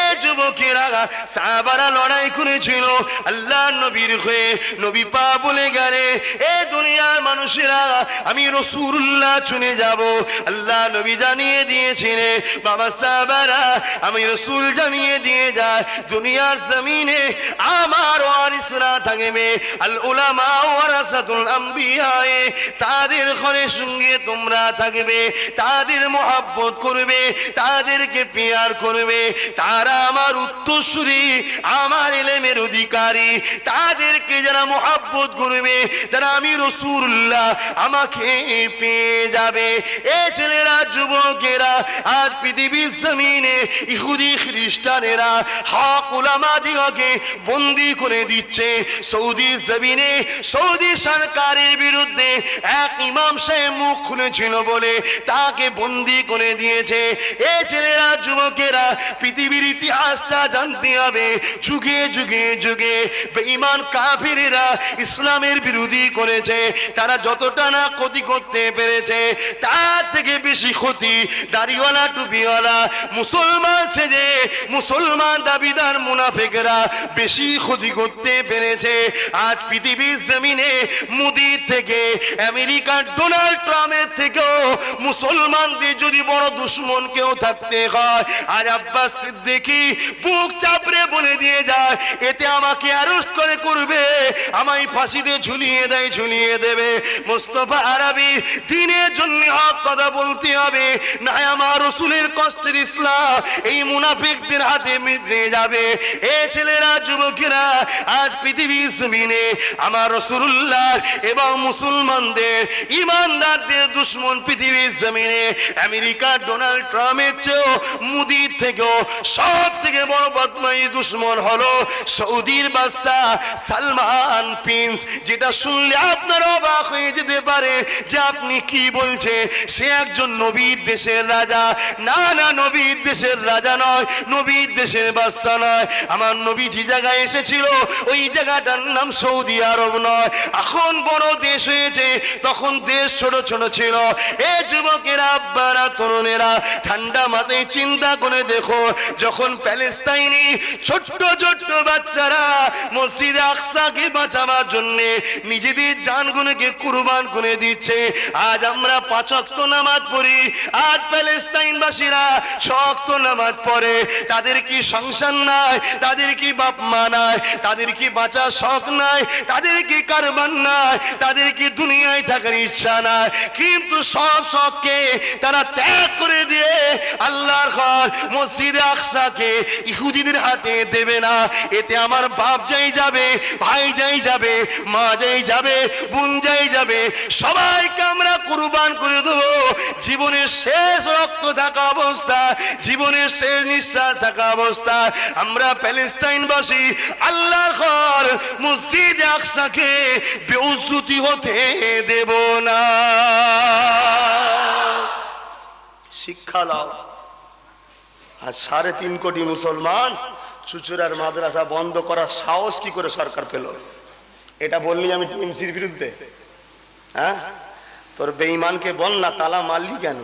এ যুবকেরা, সাহাবারা লড়াই করেছিল আল্লাহর নবীর হয়ে, নবী পা বলে গেলে এ দুনিয়ার মানুষেরা আমি রাসূলুল্লাহ চলে যাব। আল্লাহ নবী জানিয়ে দিয়েছিলেন, বাবা সাহাবারা আমি রাসূল জানিয়ে দিয়ে যায়, দুনিয়ার জমিনে আমার ওয়ারিসরা থাকবে, আল উলামা ওয়ারাসাতুল আম্বিয়া, তাদের ঘরের সঙ্গে তোমরা থাকবে, তাদের মহব্বত করবে, তাদেরকে প্যার করবে, তারা আমার উত্তরসূরি, আমার ইলমের অধিকারী, তাদেরকে যারা মহব্বত করবে, তারা আমি রাসূলুল্লাহ আমাকে পেয়ে যাবে। এ ছেলেরা, যুবকেরা, আজ পৃথিবীর জমিনে ইহুদি খ্রিস্টানেরা হক উলামাদিগকে বন্দী করে দিচ্ছে। সৌদি জমিনে সৌদি সরকারের বিরুদ্ধে এক ইমাম সাহেব মুখ খুলেছিল বলে তাকে বন্দী করে দিয়েছে। এ ছেলেরা, যুবকেরা, পৃথিবীর ইতিহাসটা জানতে হবে। যুগে যুগে যুগে বেঈমান কাফিরেরা ইসলামের বিরোধী করেছে, তারা যতটা না ক্ষতি করতে পেরেছে, তার থেকে বেশি ক্ষতি দাড়িওয়ালা টুপিওয়ালা মুসলমান সেজে মুসলমান দাবিদার মুনাফিকরা বেশি ক্ষতি করতে পেরেছে। আজ পৃথিবীর জমিনে মোদি থেকে আমেরিকার ডোনাল্ড ট্রাম্পের থেকেও মুসলমানদের যদি বড় দুশ্মন কেউ থাকতে হয়, আজ আব্বাস সিদ্দিকী বুক চাপড়ে বলে দিয়ে যায়, এতে আমাকে অ্যারেস্ট করে করবে, আমায় ফাঁসিতে ঝুলিয়ে দেয়, ঝুলিয়ে দেবে। মুস্তাফা আরবি দিনের জন্য হক কথা বলতে হবে, না আমার রাসূলের কষ্টের ইসলাম এই মুনাফিকদের হাতে মিটে যাবে। এ ছেলেরা, যুবকেরা, আজ পৃথিবীর জমিনে আমার রাসূলুল্লাহ এবং মুসলমানদের ইমানদারদের দুশমন পৃথিবীর জমিনে আমেরিকার ডোনাল্ড ট্রাম্পের চেয়েও, মোদির থেকেও সব থেকে বড় বদমাইশ দুশমন হলো সৌদির বাদশা সালমান প্রিন্স। যেটা শুনলে আপনার অবাক হয়ে যেতে পারে যে আপনি কি বলছে, সে একজন নবীর দেশের রাজা। না না, নবীর দেশের রাজা নয়, নবীর দেশের বাদশা নয়। আমার নবী যে জায়গায় এসেছিল ওই জায়গাটার নাম সৌদি আরব নয়। এখন বড় দেশ হয়েছে, তখন দেশ ছোট ছোট ছিল। এ যুবকেরা, আব্বারা, তরুণেরা, ঠান্ডা মাথায় চিন্তা করে দেখো, যখন প্যালেস্তাইনি ছোট্ট ছোট্ট বাচ্চারা মসজিদে আকসাকে বাঁচাবার জন্য নিজেদের জানগুলোকে কুরবান করে দিচ্ছে। আজ আমরা 5 ওয়াক্ত নামাজ পড়ি, আজ প্যালেস্তাইনবাসীরা 6 ওয়াক্ত নামাজ পড়ে। তাদের কি সংসার নাই? তাদের কি বাপ মা নাই? তাদের কি বাঁচার শখ নাই? তাদের কি কারবার নাই? তাদের কি দুনিয়ায় থাকার ইচ্ছা নাই? কিন্তু সব শখকে তারা ত্যাগ করে দিয়ে আল্লাহর ঘর মসজিদে আকসাকে ইহুদিদের হাতে দেবে না। এতে আমার বাপ যাই যাবে, ভাই যাই যাবে, মা যাই যাবে, বোন যাই যাবে, সবাইকে আমরা কুরবান করে দেবো। জীবনের শেষ রক্ত থাকা অবস্থা, জীবনের শেষ নিঃশ্বাস থাকা অবস্থা আমরা প্যালেস্তাইনবাসী আল্লাহর ঘর মসজিদে আকসাকে বেউজ্জতি হতে দেব না। শিক্ষা লাও। আর 3.5 কোটি মুসলমান চুচুড়ার মাদ্রাসা বন্ধ করার সাহস কি করে সরকার পেল? এটা বললি আমি টিএমসির বিরুদ্ধে? হ্যাঁ, তোর বেঈমানকে বল না তালা মারলি কেন?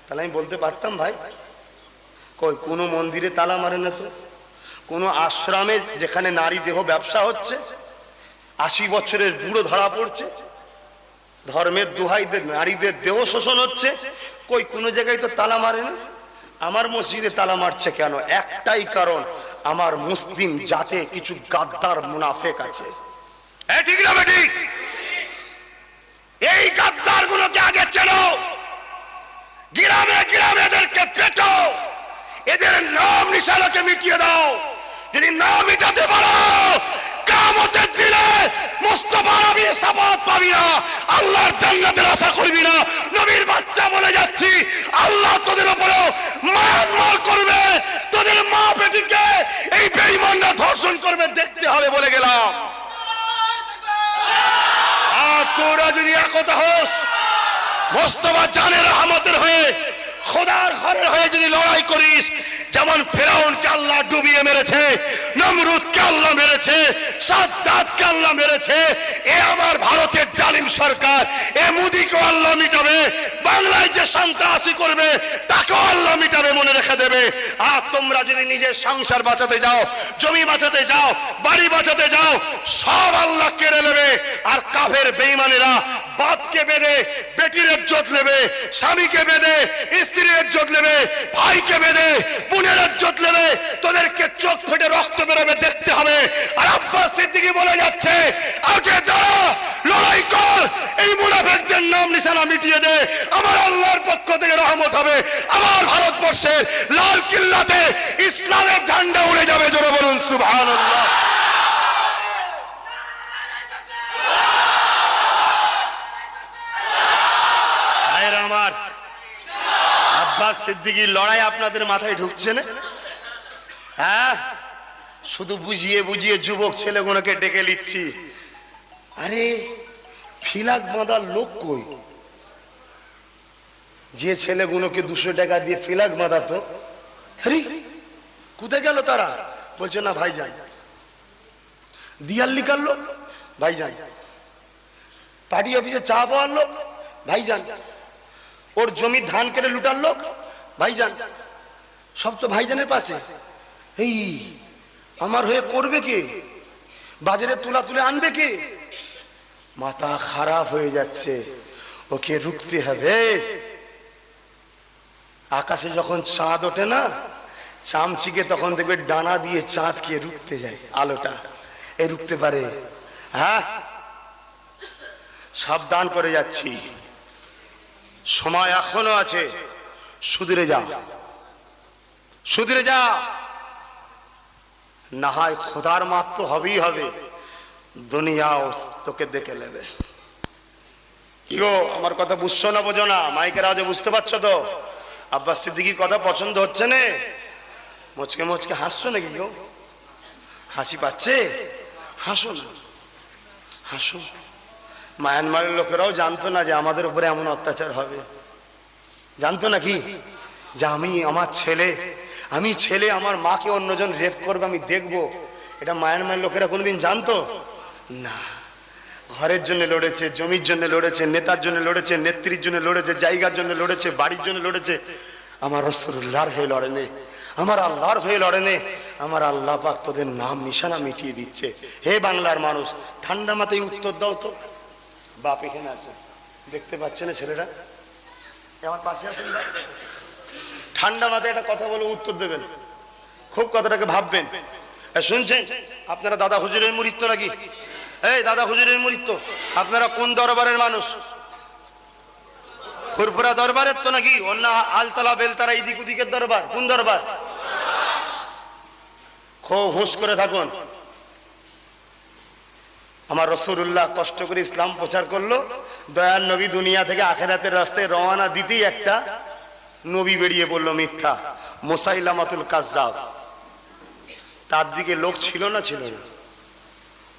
তাহলে আমি বলতে পারতাম ভাই। কই কোনো মন্দিরে তালা মারে না তো, কোনো আশ্রমে যেখানে নারী দেহ ব্যবসা হচ্ছে, 80 বছরের বুড়ো ধরা পড়ছে, ধর্মের দোহাইদের নারীদের দেহ শোষণ হচ্ছে, কই কোনো জায়গায় তো তালা মারে না। আমার মসজিদে তালা মারছে কেন? একটাই কারণ, আমার মুসলিম জাতে কিছু গাদ্দার মুনাফেক আছে। ঠিক না ঠিক? এই গাদ্দার গুলোকে আগে চেনো, গ্রামে গ্রামে এদেরকে পেটো, এদের নাম নিশানাকে মিটিয়ে দাও। যদি না মিটাতে পারো, কিয়ামতের দিনে মুস্তাফা নবীর শাফাত পাবি না, আল্লাহর জান্নাতের আশা করবি না। নবীর বাচ্চা বলে যাচ্ছি, আল্লাহ তোদের উপরেও মায়ানমার করবে, তোদের মা বেটিকে এই বেঈমানরা ধর্ষণ করবে, দেখতে হবে বলে গেলাম। আর তোরা যদি একতা হোস, মুস্তাফা জানের রহমতের হয়ে, খোদার ঘরের হয়ে যদি লড়াই করিস, যেমন ফেরাউনকে আল্লাহ ডুবিয়ে মেরেছে, নমরুদকে আল্লাহ মেরেছে, সাদ্দাতকে আল্লাহ মেরেছে, এ আমার ভারতের জালিম সরকার, এ মোদিকে আল্লাহ মিটাবে। বাংলায় যে সন্ত্রাসী করবে তাকেও আল্লাহ মিটাবে, মনে রেখে দেবে। আর তোমরা যদি নিজের সংসার বাঁচাতে যাও, জমি বাঁচাতে যাও, বাড়ি বাঁচাতে যাও, সব আল্লাহ কেড়ে নেবে। আর কাফের বেঈমানেরা বাপকে বেঁধে বেটির ইজ্জত নেবে, স্বামীকে বেঁধে স্ত্রীর ইজ্জত নেবে, ভাইকে বেঁধে বোনের ইজ্জত নেবে। তোদেরকে চোখ ফেটে রক্ত বেরোবে, দেখতে হবে। আর আব্বাস সিদ্দিকী বলে যাচ্ছে, আজকে দাঁড়া, লড়াই কর, এই মুনাফিকদের নাম নিশানা মিটিয়ে দে, আমার আল্লাহর পক্ষ থেকে রহমত হবে। আমার ভারতবর্ষের লাল কিল্লাতে ইসলামের ঝান্ডা উড়ে যাবে। জোরে বলুন সুবহানাল্লাহ। আমার আব্বাস সিদ্দিকীর লড়াই আপনাদের মাথায় ঢুকছে না? হ্যাঁ, শুধু বুঝিয়ে বুঝিয়ে যুবক ছেলেগুলোকে ডেকে নিচ্ছি। আরে ফিলাক বাঁধার লোক কই? যে ছেলেগুলোকে 200 টাকা দিয়ে ফিলাক বাঁধাতো, আরে কোথায় গেল তারা? বলছে না ভাইজান। দিয়াল লিখার লোক ভাইজান, পার্টি অফিসে চা পাওয়ার লোক ভাইজান, ওর জমি ধান কেটে লুটার লোক ভাইজান, সব তো ভাইজানের পাশে। এই আমার হয়ে করবে কে? বাজারে তুলা তুলে আনবে কে? মাথা খারাপ হয়ে যাচ্ছে, ওকে রুখতে হবে। আকাশে যখন চাঁদ ওঠে না, চামচিকে তখন দেখবে ডানা দিয়ে চাঁদকে রুখতে যায়, আলোটা এ রুখতে পারে। হ্যাঁ, সাবধান করে যাচ্ছি, সময় এখনো আছে, সুধরে যা, সুধরে যা, না হয় খোদার মাত তো হবেই হবে, দুনিয়াও তোকে দেখে নেবে। কি গো, আমার কথা বুঝছো না বোঝো না? মাইকের আওয়াজে বুঝতে পারছো তো? আব্বাস সিদ্দিকীর কথা পছন্দ হচ্ছে না? মুচকে মুচকে হাসছো নাকি গো? হাসি পাচ্ছে? হাসো না, হাসো। মায়ানমারের লোকেরাও জানতো না যে আমাদের উপরে এমন অত্যাচার হবে, জানতো নাকি যে আমার ছেলে আমার মাকে অন্যজন রেপ করবে, আমি দেখবো? এটা মায়ানমারের লোকেরা কোনোদিন জানতো না। ঘরের জন্য লড়েছে, জমির জন্য লড়েছে, নেতার জন্য লড়েছে, নেত্রীর জন্য লড়েছে, জায়গার জন্য লড়েছে, বাড়ির জন্য লড়েছে। আমার রাসূলুল্লাহর হয়ে লড়েনি, আমার আল্লাহর হয়ে লড়েনি। আমার আল্লাহ পাক তোদের নাম নিশানা মিটিয়ে দিচ্ছে। হে বাংলার মানুষ, ঠান্ডা মাথায় উত্তর দাও তো। বাপ এখানে আছে, দেখতে পাচ্ছে না ছেলেরা? আমার পাশে আছেন, ঠান্ডা মাথায় একটা কথা বলে উত্তর দেবেন, খুব কথাটাকে ভাববেন। শুনছেন আপনারা দাদা হুজুরের মুরিদ তো নাকি? এই দাদা হুজুরের মুরিদ তো? আপনারা কোন দরবারের মানুষ? ফুরফুরা দরবারের তো নাকি? অন্য আলতলা বেলতারা এদিক ওদিকের দরবার? কোন দরবার? খুব হুঁশ করে থাকুন। আমার রাসূলুল্লাহ কষ্ট করে ইসলাম প্রচার করলো, দয়ার নবী দুনিয়া থেকে আখিরাতের রাস্তায় রওনা দিতেই একটা নবী বেরিয়ে পড়লো মিথ্যা, মুসাইলামাতুল কাজ্জাব। তার দিকে লোক ছিল না? ছিল না,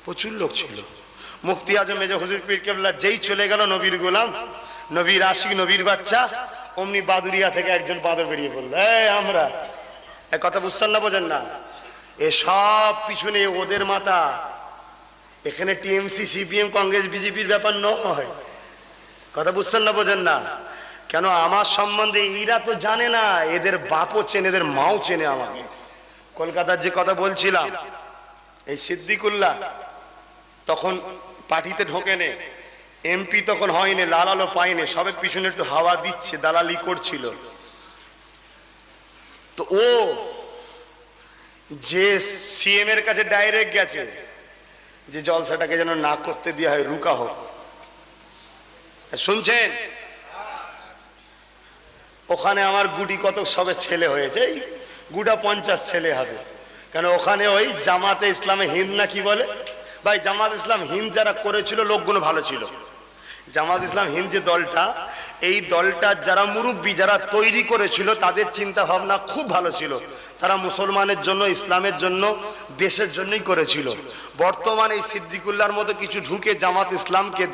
প্রচুর লোক ছিল। মুফতি আজম মেজর হুজুর পীর কেবলা যেই চলে গেল নবীর গোলাম, নবীর আশিক, নবীর বাচ্চা, অমনি বাদুরিয়া থেকে একজন বাঁদর বেরিয়ে পড়লো। আমরা এক কথা বুঝছেন না, বোঝেন না? এ সব পিছনে ওদের মাথা। এখানে টিএমসি, সিপিএম, কংগ্রেস, বিজেপির ব্যাপার নয়। কথা বুঝছেন না, বোঝেন না? কেন আমার সম্বন্ধে এরা তো জানে না, এদের বাপও চেনে, এদের মাও চেনে আমাকে। কলকাতার যে কথা বলছিলাম, এই সিদ্দিকুল্লাহ তখন পার্টিতে ঢোকেনে, এমপি তখন হয়নি, লাল আলো পায়নি, সবের পিছনে একটু হাওয়া দিচ্ছে, দালালি করছিল। তো ও যে সিএম এর কাছে ডাইরেক্ট গেছে যে জলসাটাকে যেন না করতে দেওয়া হয়, রুকা হোক। শুনছেন? ওখানে আমার গুটি কত সবে ছেলে হয়েছে, এই গুটা 50 ছেলে হবে। কেন ওখানে ওই জামাতে ইসলামে হিন্দ না কি বলে ভাই, জামাত ইসলাম হিন্দ যারা করেছিল লোকগুলো ভালো ছিল। জামাত ইসলাম হিন্দ যে দলটা, এই দলটার যারা মুরব্বী, যারা তৈরি করেছিল, তাদের চিন্তা ভাবনা খুব ভালো ছিল। তারা মুসলমানের জন্য, ইসলামের জন্য, দেশের জন্যই করেছিল। বর্তমানে এই সিদ্দিকুল্লাহর মতো কিছু ঢুকে জামাত ইসলামকে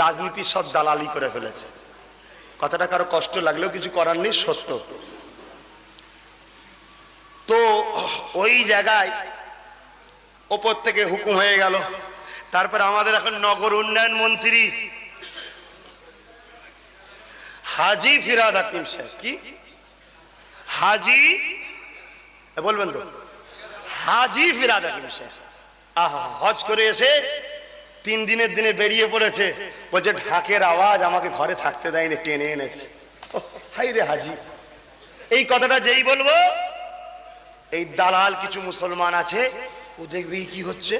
রাজনীতির সব দালালি করে ফেলেছে। কথাটা কারো কষ্ট লাগলেও কিছু করার নেই, সত্য। তো ওই জায়গায় ওপর থেকে হুকুম হয়ে গেল। তারপর আমাদের এখন নগর উন্নয়ন মন্ত্রী হাজি ফিরহাদ হাকিম সাহেব, কি হাজি বলবেন তো? হাজি ফিরহাদ হাকিম সাহেব হজ করে এসে 3 দিনের দিনে বেরিয়ে পড়েছে, বলছে ঢাকের আওয়াজ আমাকে ঘরে থাকতে দেয়নি, টেনে এনেছে। হাই রে হাজি, এই কথাটা যেই বলবো, এই দালাল কিছু মুসলমান আছে, ও দেখবি কি হচ্ছে।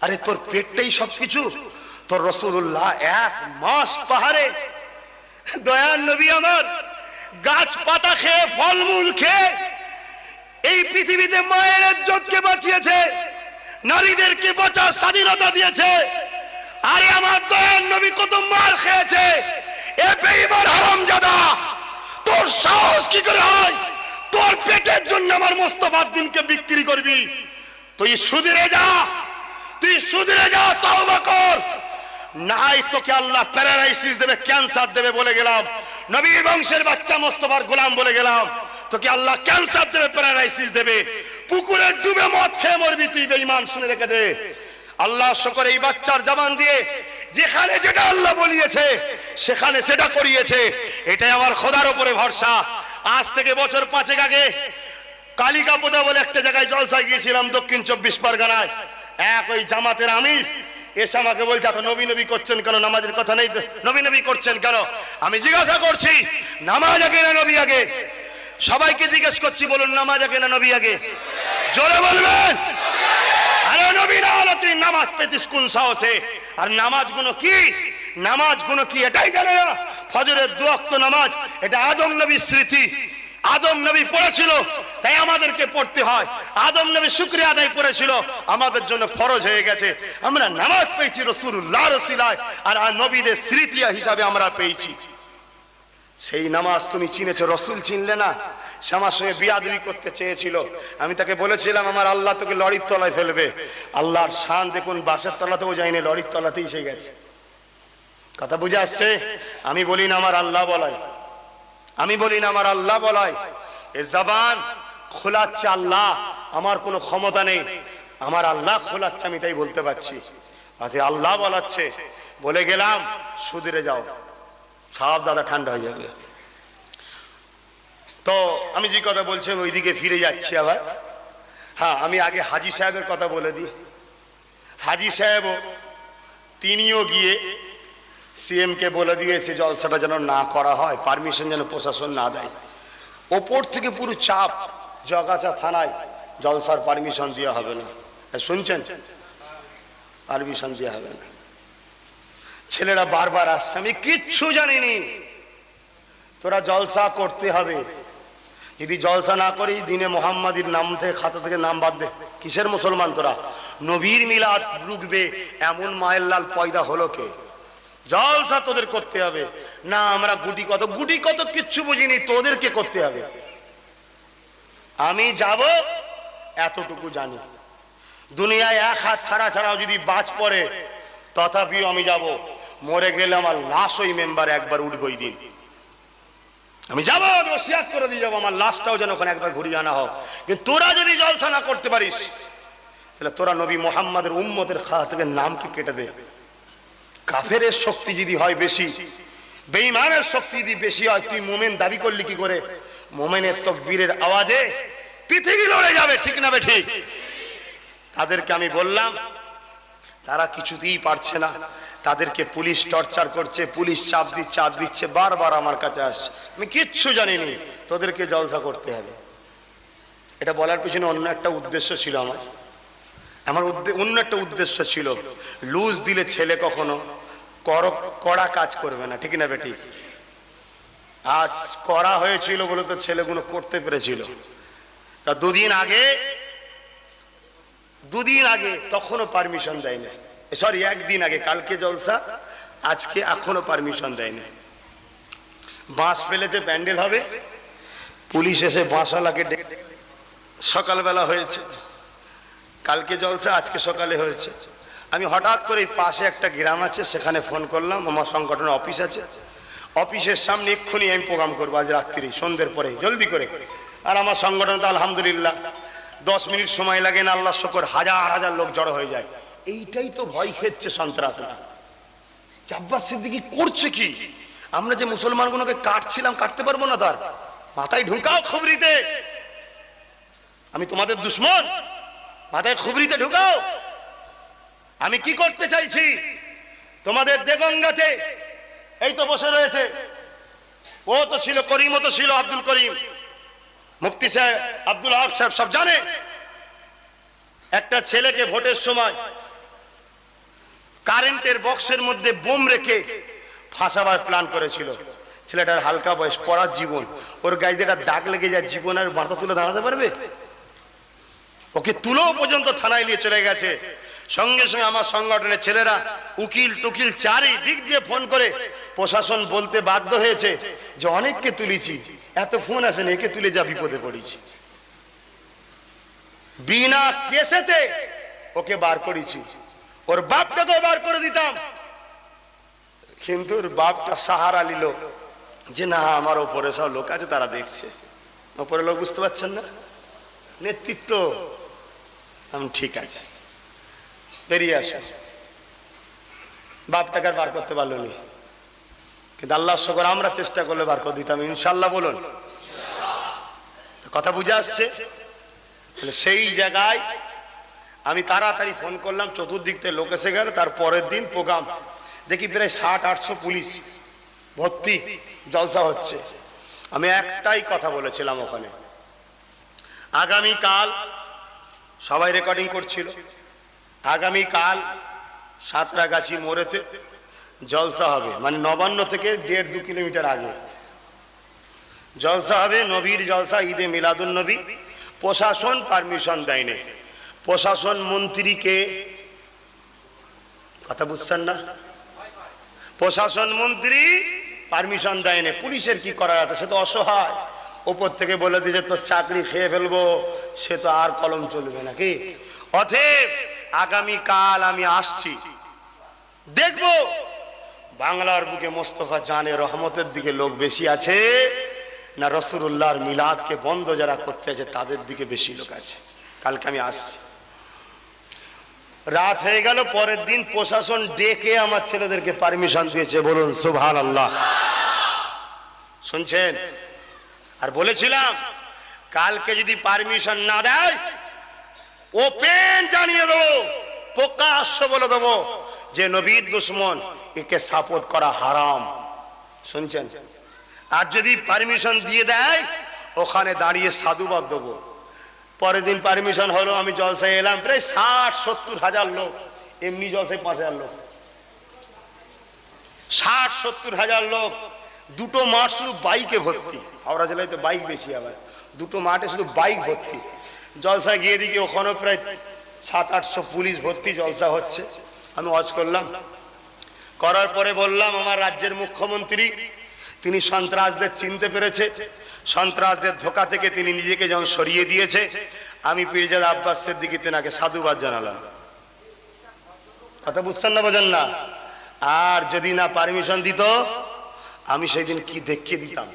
আরে তোর পেটটাই সবকিছু। তোর রাসূলুল্লাহ 1 মাস পাহাড়ে, দয়ার নবী আমার গাছ পাতা খেয়ে, ফলমূল খেয়ে এই পৃথিবীতে মায়ের ইজ্জতকে বাঁচিয়েছে, নারীদেরকে বাঁচার স্বাধীনতা দিয়েছে। আরে আমার দয়ার নবী কত মার খেয়েছে। এ বেঈমান হারামজাদা, তোর সাহস কি করে হয় তোর পেটের জন্য আমার মোস্তফার দিনকে বিক্রি করবি? তুই সুধরে যা, তুই সুধরে যা, তওবা কর, নাই তোকে আল্লাহ প্যারালাইসিস দেবে, ক্যান্সার দেবে বলে গেলাম। নবীর বংশের বাচ্চা মোস্তফার গোলাম বলে গেলাম, তোকে আল্লাহ ক্যান্সার দেবে, প্যারালাইসিস দেবে, পুকুরে ডুবে মদ খেয়ে মরবি তুই বেঈমান। শুনে রেখে দে, আল্লাহ শুকর এই বাচ্চার জবান দিয়ে যেখানে যেটা আল্লাহ বলিয়েছে সেখানে সেটা করিয়েছে। এটাই আমার খোদার উপরে ভরসা। আজ থেকে বছর 5 আগে কালিকাপোতা বলে একটা জায়গায় জলসায় গিয়েছিলাম, দক্ষিণ 24 পরগনায়। এক ওই জামাতের আমির এসে আমাকে বলছে, এত নবী নবী করছেন কেন? নামাজের কথা নেই, নবী নবী করছেন কেন? আমি জিজ্ঞাসা করছি, নামাজ আগে না নবী আগে? সবাইকে জিজ্ঞেস করছি, বলুন নামাজ আগে না নবী আগে? জোরে বলবেন। আরে নবী না হলে তুই নামাজ পেতিস কোন সাহসে? আর নামাজগুলো কি, নামাজগুলো কি এটাই জানে না? ফজরের 2 ওয়াক্ত নামাজ, এটা আদম নবীর স্মৃতি। আদম নবী পড়েছিল, তাই আমাদেরকে পড়তে হয়। আদম নবী শুকরিয়া আদায় করেছিল, আমাদের জন্য ফরজ হয়ে গেছে। আমরা নামাজ পেয়েছি রাসূলুল্লাহর ওসিলায়, আর নবীদের স্মৃতি হিসাবে আমরা পেয়েছি। সেই নামাজ তুমি চিনেছো, রসুল চিনলে না। সে আমার সঙ্গে বিয়াদবি করতে চেয়েছিল, আমি তাকে বলেছিলাম আমার আল্লাহ তোকে লরির তলায় ফেলবে। আল্লাহর শান দেখুন, বাসের তলাতেও যায়নি, লরির তলাতেই এসে গেছে। কথা বুঝে আসছে? আমি বলি না আমার আল্লাহ বলাই, আমি বলি না আমার আল্লাহ বলাই। এ জবান খোলাচ্ছে আল্লাহ, আমার কোনো ক্ষমতা নেই, আমার আল্লাহ খোলাচ্ছে, আমি তাই বলতে পারছি। আচ্ছা আল্লাহ বলাচ্ছে, বলে গেলাম সুদিরে যাও, সব দাদা ঠান্ডা হয়ে যাবে। তো আমি যে কথা বলছি ওইদিকে ফিরে যাচ্ছি আবার। হ্যাঁ, আমি আগে হাজী সাহেবের কথা বলে দিই। হাজী সাহেবও তিনিও গিয়ে সিএম কে বলে দিয়েছে জলসাটা যেন না করা হয়, পারমিশন যেন প্রশাসন না দেয়। ওপর থেকে পুরো চাপ, জগাছা থানায় জলসার পারমিশন দেওয়া হবে না। শুনছেন? পারমিশন দেওয়া হবে না। ছেলেরা বারবার আসছে, আমি কিচ্ছু জানিনি, তোরা জলসা করতে হবে। যদি জলসা না করি দিনে মোহাম্মদীর নাম থেকে, খাতা থেকে নাম বাদ দে। কিসের মুসলমান তোরা? নবীর মিলাদ রুখবে এমন মায়ের লাল পয়দা হলো কে? জলসা তোদের করতে হবে না। আমরা গুটি কত কিচ্ছু বুঝিনি, তোদেরকে করতে হবে। আমি যাব এতটুকু জানি, দুনিয়ায় 1 হাত ছাড়াও যদি বাজ পড়ে তথাপিও আমি যাব। মরে গেলে আমার লাশ ওই মেম্বার একবার উঠবই দিন, আমি যাবো, ওসিয়াত করে দিয়ে যাবো, আমার লাশটাও যেন ওখানে একবার ঘুরিয়ে আনা হোক। কিন্তু তোরা যদি জলসা না করতে পারিস, তাহলে তোরা নবী মুহাম্মাদের উম্মতের খাতা থেকে নামকে কেটে দে। কাফেরের শক্তি যদি হয় বেশি, বেঈমানের শক্তি যদি বেশি হয়, তুই মুমিন দাবি করলি কি করে? মুমিনের তাকবীরের আওয়াজে পৃথিবী লড়ে যাবে, ঠিক না বে ঠিক? তাদেরকে আমি বললাম, তারা কিছুতেই পারছে না, তাদেরকে পুলিশ টর্চার করছে, পুলিশ চাপ দিচ্ছে, বারবার আমার কাছে আসছে। আমি কিচ্ছু জানিনি, তোদেরকে জলসা করতে হবে। এটা বলার পিছনে অন্য একটা উদ্দেশ্য ছিল আমার অন্য একটা উদ্দেশ্য ছিল। লুজ দিলে ছেলে কখনো কড়া কাজ করবে না, ঠিক না বেটি? আজ করা হয়েছিল বলে তো ছেলেগুলো করতে পেরেছিল। তা দুদিন আগে তখনও পারমিশন দেয় না, সরি একদিন আগে, কালকে জলসা, আজকে এখনো পারমিশন দেয় না। বাঁশ ফেলেছে, প্যান্ডেল হবে, পুলিশ এসে বাঁশওয়ালাকে ডেকে, সকালবেলা হয়েছে, কালকে জলসা আজকে সকালে হয়েছে। আমি হঠাৎ করে পাশে একটা গ্রাম আছে, সেখানে ফোন করলাম, আমার সংগঠনের অফিস আছে, অফিসের সামনে এক্ষুনি আমি প্রোগ্রাম করবো আজ রাত্রি সন্ধ্যের পরে, জলদি করে। আর আমার সংগঠন তো আলহামদুলিল্লাহ 10 মিনিট সময় লাগে না, আল্লাহ শুকর, হাজার লোক জড়ো হয়ে যায়। এইটাই তো ভয় খেচ্ছে সন্ত্রাসরা। আব্বাস সিদ্দিকী করছে কি? আমরা যে মুসলমানগুলোকে কাটছিলাম, কাটতে পারবো না, তার মাথায় ঢুকাও খবরিতে, আমি তোমাদের দুশ্মন, মাথায় খবরিতে ঢুকাও। আমি কি করতে চাইছি? তোমাদের দেগঙ্গাতে এই তো বসে রয়েছে, ও তো ছিল করিম, ও তো ছিল আব্দুল করিম, মুফতি সাহেব, আব্দুল আহাব সাহেব সব জানে। একটা ছেলেকে ভোটের সময় কারেন্টের বক্সের মধ্যে বোম রেখে ফাঁসাবার প্ল্যান করেছিল। ছেলেটার হালকা বয়স, পড়ার জীবন, ওর গায়ে যেটা দাগ লেগে যায়, জীবন আর মাথা তুলে দাঁড়াতে পারবে? ওকে তুলেও পর্যন্ত থানায় নিয়ে চলে গেছে। সঙ্গে সঙ্গে আমার সংগঠনের ছেলেরা উকিল টুকিল চারিদিক দিয়ে ফোন করে প্রশাসন বলতে বাধ্য হয়েছে যে অনেককে তুলেছি, এত ফোন আসেন, একে তুলে যা, বিপদে পড়েছি। বিনা কেসেতে ওকে বার করেছি, ওর বাপটাকেও বার করে দিতাম, কিন্তু ওর বাপটা সাহারা নিল যে না, আমার ওপরে সব লোক আছে, তারা দেখছে। ওপরে লোক, বুঝতে পারছেন না, নেতৃত্ব। আমি ঠিক আছে, বেরিয়ে আসো। বাপটাকে আর বার করতে পারলো নি, কিন্তু আল্লাহ শুকর আমরা চেষ্টা করলে বার করে দিতাম, ইনশাল্লাহ। বলুন, কথা বুঝে আসছে? সেই জায়গায় আমি তাড়াতাড়ি ফোন করলাম, চতুর্দিক থেকে লোক এসে গেল। তার পরের দিন প্রোগ্রাম দেখি প্রায় 700-800 পুলিশ ভর্তি, জলসা হচ্ছে। আমি একটাই কথা বলেছিলাম ওখানে, আগামীকাল সবাই রেকর্ডিং করছিল, আগামীকাল সাঁতরাগাছি মোড়েতে জলসা হবে, মানে নবান্ন থেকে 1.5-2 কিলোমিটার আগে জলসা হবে, নবীর জলসা, ঈদে মিলাদুন নবী। প্রশাসন পারমিশন দেয়নি। প্রশাসন মন্ত্রীকে, কথা বুঝছেন না, প্রশাসন মন্ত্রী পারমিশন দেয়নি। পুলিশের কি করার আছে, সে তো অসহায়। ওপর থেকে বলে দিয়েছে তোর চাকরি খেয়ে ফেলবো, সে তো আর কলম চলবে নাকি। অতএব আগামীকাল আমি আসছি, দেখবো বাংলার বুকে মোস্তফা জানে রহমতের দিকে লোক বেশি আছে না রাসূলুল্লাহর মিলাদকে বন্ধ যারা করতে আছে তাদের দিকে বেশি লোক আছে। কালকে আমি আসছি। রাত হয়ে গেল, পরের দিন প্রশাসন ডেকে আমার ছেলেদেরকে পারমিশন দিয়েছে। বলুন সুবহানাল্লাহ। শুনছেন? আর বলেছিলাম কালকে যদি পারমিশন না দেয় ওপেন জানিয়ে দেবো, প্রকাশ্য বলে দেবো যে নবীর দুশমন, একে সাপোর্ট করা হারাম। শুনছেন? আর যদি পারমিশন দিয়ে দেয় ওখানে দাঁড়িয়ে সাধুবাদ দেবো। পরের দিন পারমিশন হলো, আমি জলসায় এলাম, প্রায় 60-70 হাজার লোক। এমনি জলসায় 5,000 লোক, 60-70 হাজার লোক। দুটো মাঠ শুধু বাইকে ভর্তি। হাওড়া জেলায় তো বাইক বেশি, আবার দুটো মাঠে শুধু বাইক ভর্তি। জলসায় গিয়ে দিকে ওখানেও প্রায় 700-800 পুলিশ ভর্তি, জলসা হচ্ছে। আমি ওয়াজ করলাম, করার পরে বললাম আমার রাজ্যের মুখ্যমন্ত্রী, তিনি সন্ত্রাসদের চিনতে পেরেছে, সন্ত্রাসদের ধোঁকা থেকে তিনি নিজেকে যখন সরিয়ে দিয়েছে, আমি পীরজাদা আব্বাস সিদ্দিকী তেনাকে সাধুবাদ জানালাম। কথা বুঝছেন না, বোঝেন না? আর যদি না পারমিশন দিত আমি সেই দিন কি দেখিয়ে দিতাম।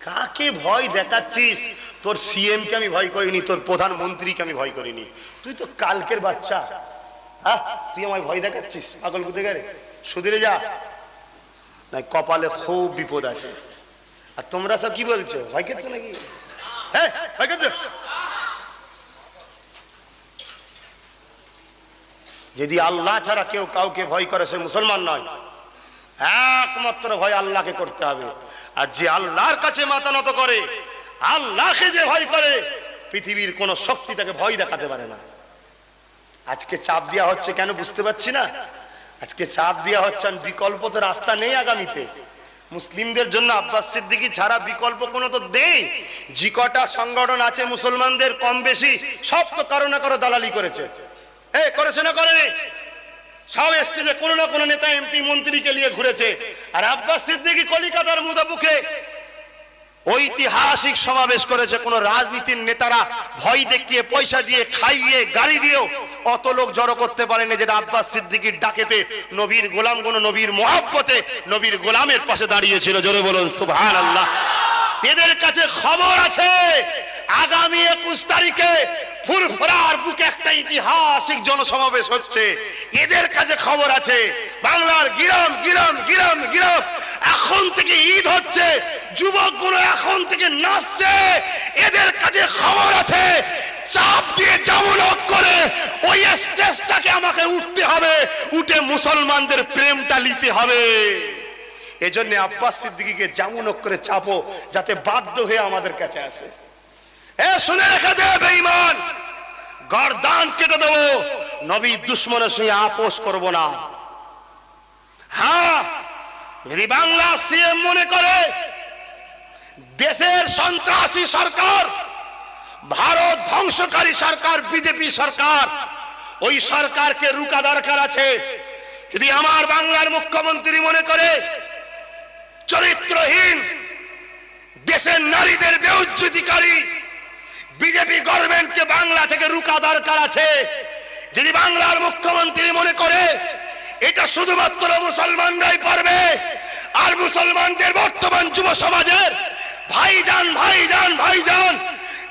কাকে ভয় দেখাচ্ছিস? তোর সিএম কে আমি ভয় করিনি, তোর প্রধানমন্ত্রীকে আমি ভয় করিনি। তুই তো কালকের বাচ্চা, হ্যাঁ? তুই আমায় ভয় দেখাচ্ছিস? পাগল কোথাকারে, সুধীরে যা, না কপালে খুব বিপদ আছে। আর তোমরা সব কি বলছো, ভয় করছো নাকি? হ্যাঁ, ভয় করছো? যদি আল্লাহ ছাড়া কেউ কাউকে ভয় করে সে মুসলমান নয়। একমাত্র ভয় আল্লাহকে করতে হবে। আর যে আল্লাহর কাছে মাথা নত করে, আল্লাহকে যে ভয় করে, পৃথিবীর কোন শক্তি তাকে ভয় দেখাতে পারে না। আজকে চাপ দেওয়া হচ্ছে কেন বুঝতে পারছি না। আজকে চাপ দেওয়া হচ্ছে, বিকল্প তো রাস্তা নেই আগামীতে মুসলিমদের জন্য। আব্বাস সিদ্দিকী ছাড়া বিকল্প কোনো তো নেই। যে কটা সংগঠন আছে মুসলমানদের কম বেশি সব তো কারো না কারো দালালি করেছে। করেছে না করেনি? সব স্টেজে কোনো না কোনো নেতা এমপি মন্ত্রীকে নিয়ে ঘুরেছে। আর আব্বাস সিদ্দিকী কলিকাতার মুদাবুকে ঐতিহাসিক সমাবেশ করেছে। কোন রাজনীতির নেতারা ভয় দেখিয়ে, পয়সা দিয়ে, খাইয়ে, গাড়ি দিয়েও অত লোক জড়ো করতে পারেনি যেটা আব্বাস সিদ্দিকীর ডাকেতে নবীর গোলামগুলো নবীর মুহাব্বতে নবীর গোলামের পাশে দাঁড়িয়েছিল। জোরে বলুন সুবহানাল্লাহ। এদের কাছে খবর আছে আগামী 21 তারিখে ফুরফুরার বুকে একটা ঐতিহাসিক জনসমাবেশ হচ্ছে। এদের কাছে খবর আছে বাংলার গিরাম গিরাম গিরাম গিরাম এখন থেকে ঈদ হচ্ছে, যুবকগুলো এখন থেকে নাচছে। এদের কাছে খবর আছে চাপ দিয়ে যেমন করে ওই স্টেজটাকে আমাকে উঠতে হবে, উঠে মুসলমানদের প্রেমটা নিতে হবে। এজন্য আব্বাস সিদ্দিকীকে যেমন করে চাপো যাতে বাধ্য হয়ে আমাদের কাছে আসে। শুনে রেখে দে বেঈমান, গর্দান কেটে দেবো, নবীর দুশমনের সঙ্গে আপোষ করব না। হ্যাঁ, যদি বাংলা সিএম মনে করে দেশের সন্ত্রাসী সরকার, ভারত ধ্বংসকারী সরকার, বিজেপি সরকার, ওই সরকারকে রুকা দরকার আছে। যদি আমার বাংলার মুখ্যমন্ত্রী মনে করে চরিত্রহীন, দেশের নারীদের বেইজ্জতিকারী বিজেপি গভর্নমেন্টকে বাংলা থেকে রুকা দরকার আছে, যদি বাংলার মুখ্যমন্ত্রী মনে করে এটা শুধুমাত্র মুসলমানরাই পারবে, আর মুসলমানদের বর্তমান যুব সমাজের ভাইজান ভাইজান ভাইজান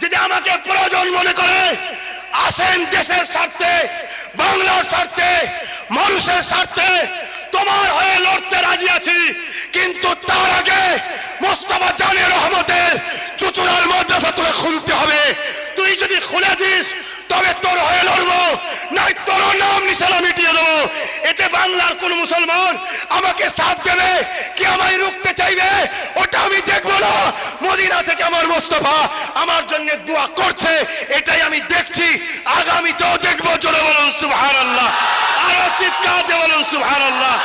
যদি আমাকে প্রয়োজন মনে করে, আসেন দেশের স্বার্থে, বাংলার স্বার্থে, মানুষের স্বার্থে তোমার হয়ে লড়তে রাজি আছি। কিন্তু তার আগে মোস্তফা জানের রহমতের চুচুড়ার মাদ্রাসা তোকে খুলতে হবে। তুই যদি খুলে দিস তবে তোর হয়ে লড়বো, নাই তোর নাম নিশানা মিটিয়ে দেবো। এতে বাংলার কোন মুসলমান আমাকে সাথ দেবে কি আমায় রুখতে চাইবে ওটা আমি দেখবো না। মদিনা থেকে আমার মোস্তফা আমার জন্য দোয়া করছে, এটাই আমি দেখছি, আগামীতেও দেখবো। জোরে বলুন সুবহানাল্লাহ। চিৎকার দিয়ে বলুন সুবহানাল্লাহ।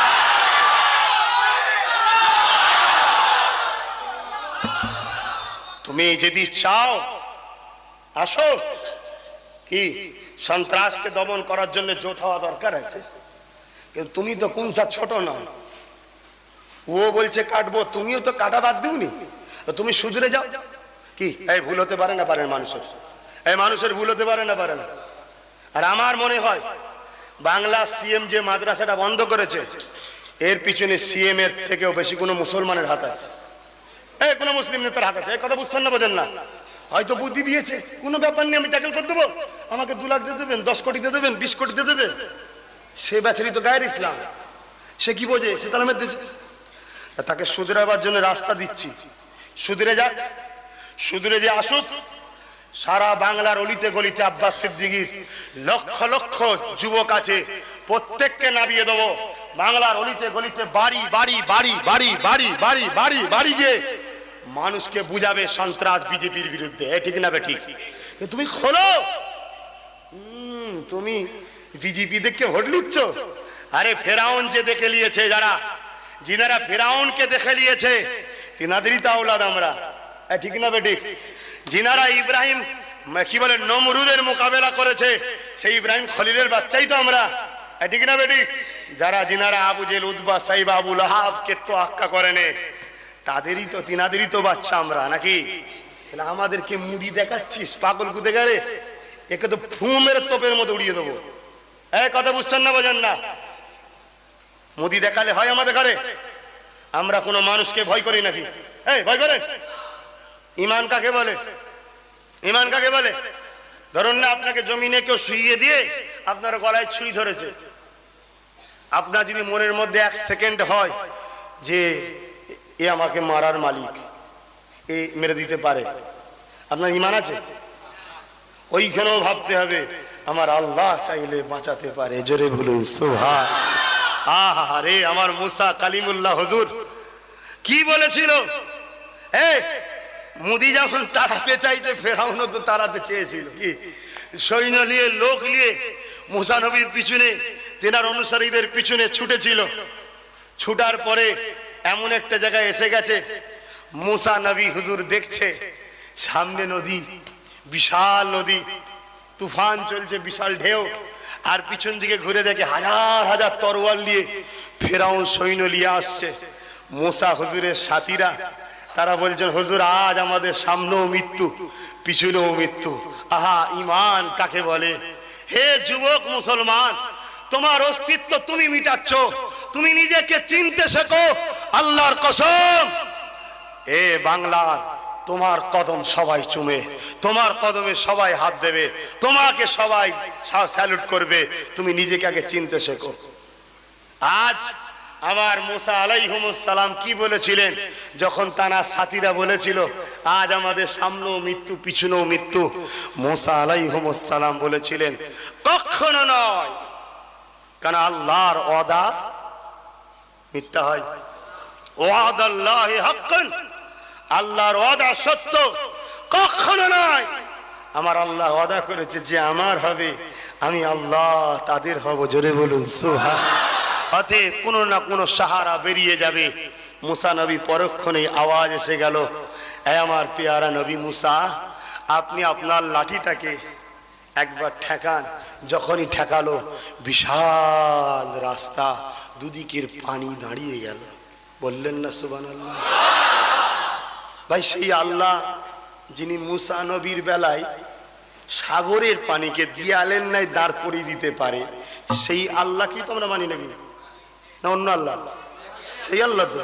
তুমি যদি চাও আসো, কি সন্ত্রাসকে দমন করার জন্য জোট হওয়া দরকার আছে, কিন্তু তুমি তো কোনসা ছোট নয়। ও বলছে কাটবো, তুমিও তো কাটা বাদ দিওনি, তুমি সুধরে যাও। কি এই ভুল হতে পারে না? পারে মানুষের, এই মানুষের ভুল হতে পারে না? পারে না। আর আমার মনে হয় বাংলা সিএম যে মাদ্রাসাটা বন্ধ করেছে, এর পিছনে সিএম এর থেকেও বেশি কোনো মুসলমানের হাত আছে, কোনো মুসলিম নেতার হাত আছে। এই কথা বুঝছেন না? বোঝেন না? হয়তো বুদ্ধি দিয়েছে, কোনো ব্যাপার নেই, আমি ট্যাকেল করে দেবো, আমাকে 2 লাখ দিয়ে দেবেন, 10 কোটি দিয়ে দেবেন, 20 কোটি দিয়ে দেবেন। সে বেচারি তো গায়ের ইসলাম, সে কি বোঝে? সে তালামের দিচ্ছে। তাকে শুধরাবার জন্য রাস্তা দিচ্ছি, শুধরে যাক, শুধরে যে আসুক। সারা বাংলার অলিতে গলিতে আব্বাস সিদ্দিকীর লক্ষ লক্ষ যুবক আছে, প্রত্যেককে নামিয়ে দেবো। বাংলার অলিতে গলিতে বাড়ি বাড়ি বাড়ি বাড়ি বাড়ি বাড়ি বাড়ি বাড়ি গিয়ে মানুষকে বুঝাবে সন্ত্রাস বিজেপির বিরুদ্ধে। ঠিক না বে? ঠিক। তুমি খোলো, তুমি বিজেপি দেখে ভোট নিচ্ছ? আরে ফেরাউন যে দেখে নিয়েছে, যিনারা ফেরাউনকে দেখে নিয়েছে তিনাদেরই তো আওলাদ আমরা। ঠিক না বে? ঠিক। যিনারা ইব্রাহিম কি বলে নমরুদের মোকাবেলা করেছে, সেই ইব্রাহিম খলিলের বাচ্চাই তো আমরা। ঠিক না বে? ঠিক। যিনারা আবু জেল, উতবা, সাইবা, আবু লাহাবকে তো আক্কা করেনে, তাদেরই তো তিনাদেরই তো বাচ্চা আমরা, নাকি? তাহলে আমাদেরকে মুদি দেখাচ্ছিস পাগল কুদেগারে? একে তো ফু মেরে তোপের মতো উড়িয়ে দেবো। কথা বুঝছেন না? বোঝেন না? মুদি দেখালে হয় আমাদের ঘরে? আমরা কোনো মানুষকে ভয় করি নাকি? ভয় করেন? ইমান কাকে বলে? ইমান কাকে বলে? ধরুন না, আপনাকে জমিনে কেউ শুইয়ে দিয়ে আপনার গলায় ছুরি ধরেছে, আপনার যদি মনের মধ্যে 1 সেকেন্ড হয় যে এ আমাকে মারার মালিক, এ মেরে দিতে পারে, আপনার ইমান আছে? ওইখানেও ভাবতে হবে আমার আল্লাহ চাইলে বাঁচাতে পারে। জোরে বলুন সুবহান। আহা রে, আমার মুসা কালিমুল্লাহ হুজুর কি বলেছিল? মুদি যখন তাড়াতে চাইছে, ফেরাউনও তো তাড়াতে চেয়েছিল। কি সৈন্য নিয়ে, লোক নিয়ে মুসা নবীর পিছনে, তেনার অনুসারীদের পিছনে ছুটেছিল। ছুটার পরে এমন একটা জায়গায় এসে গেছে, মুসা নবী হুজুর দেখছে সামনে নদী, বিশাল নদী, তুফান চলছে, বিশাল ঢেউ, আর পিছন দিকে ঘুরে দেখে হাজার হাজার তরোয়াল নিয়ে ফেরাউন সৈন্য নিয়ে আসছে। মুসা হুজুরের সাথীরা তারা বলছেন, হুজুর আজ আমাদের সামনেও মৃত্যু, পিছনেও মৃত্যু। আহা, ইমান কাকে বলে? হে যুবক মুসলমান, তোমার অস্তিত্ব তুমি মিটাচ্ছ, তুমি নিজেকে চিনতে শেখো। আল্লাহর কসম, এ বাংলার তোমার কদম সবাই চুমে, তোমার কদমে সবাই হাত দেবে, তোমাকে সবাই স্যালুট করবে। তুমি নিজেকে আগে চিনতে শেখো। আজ আমার মুসা আলাইহিস সালাম কি বলেছিলেন যখন তার সাথীরা বলেছিল আজ আমাদের সামনেও মৃত্যু, পিছনেও মৃত্যু? মুসা আলাইহিস সালাম বলেছিলেন কখনো নয়, কারণ আল্লাহর ওয়াদা মিথ্যা হয়। ওয়াদাল্লাহি হাক্কান, আল্লাহর ওয়াদা সত্য, কখনো নয়। আমার আল্লাহ ওয়াদা করেছে যে আমার হবে, আমি আল্লাহ তাদের হব। জোরে বলুন সুবহান। অতএব কোনো না কোনো সাহারা বেরিয়ে যাবে। মুসা নবী পরক্ষণেই আওয়াজ এসে গেল, এ আমার পেয়ারা নবী মুসা, আপনি আপনার লাঠিটাকে একবার ঠেকান। যখনই ঠেকালো, বিশাল রাস্তা, দুদিকের পানি দাঁড়িয়ে গেল। বললেন না সুবহানাল্লাহ? ভাই, সেই আল্লাহ যিনি মুসা নবীর বেলায় সাগরের পানিকে দিয়ালের নাই দাঁড় করিয়ে দিতে পারে, সেই আল্লাহ কি তোমরা মানি নাকি? না অন্য আল্লাহ? সেই আল্লাহ তো,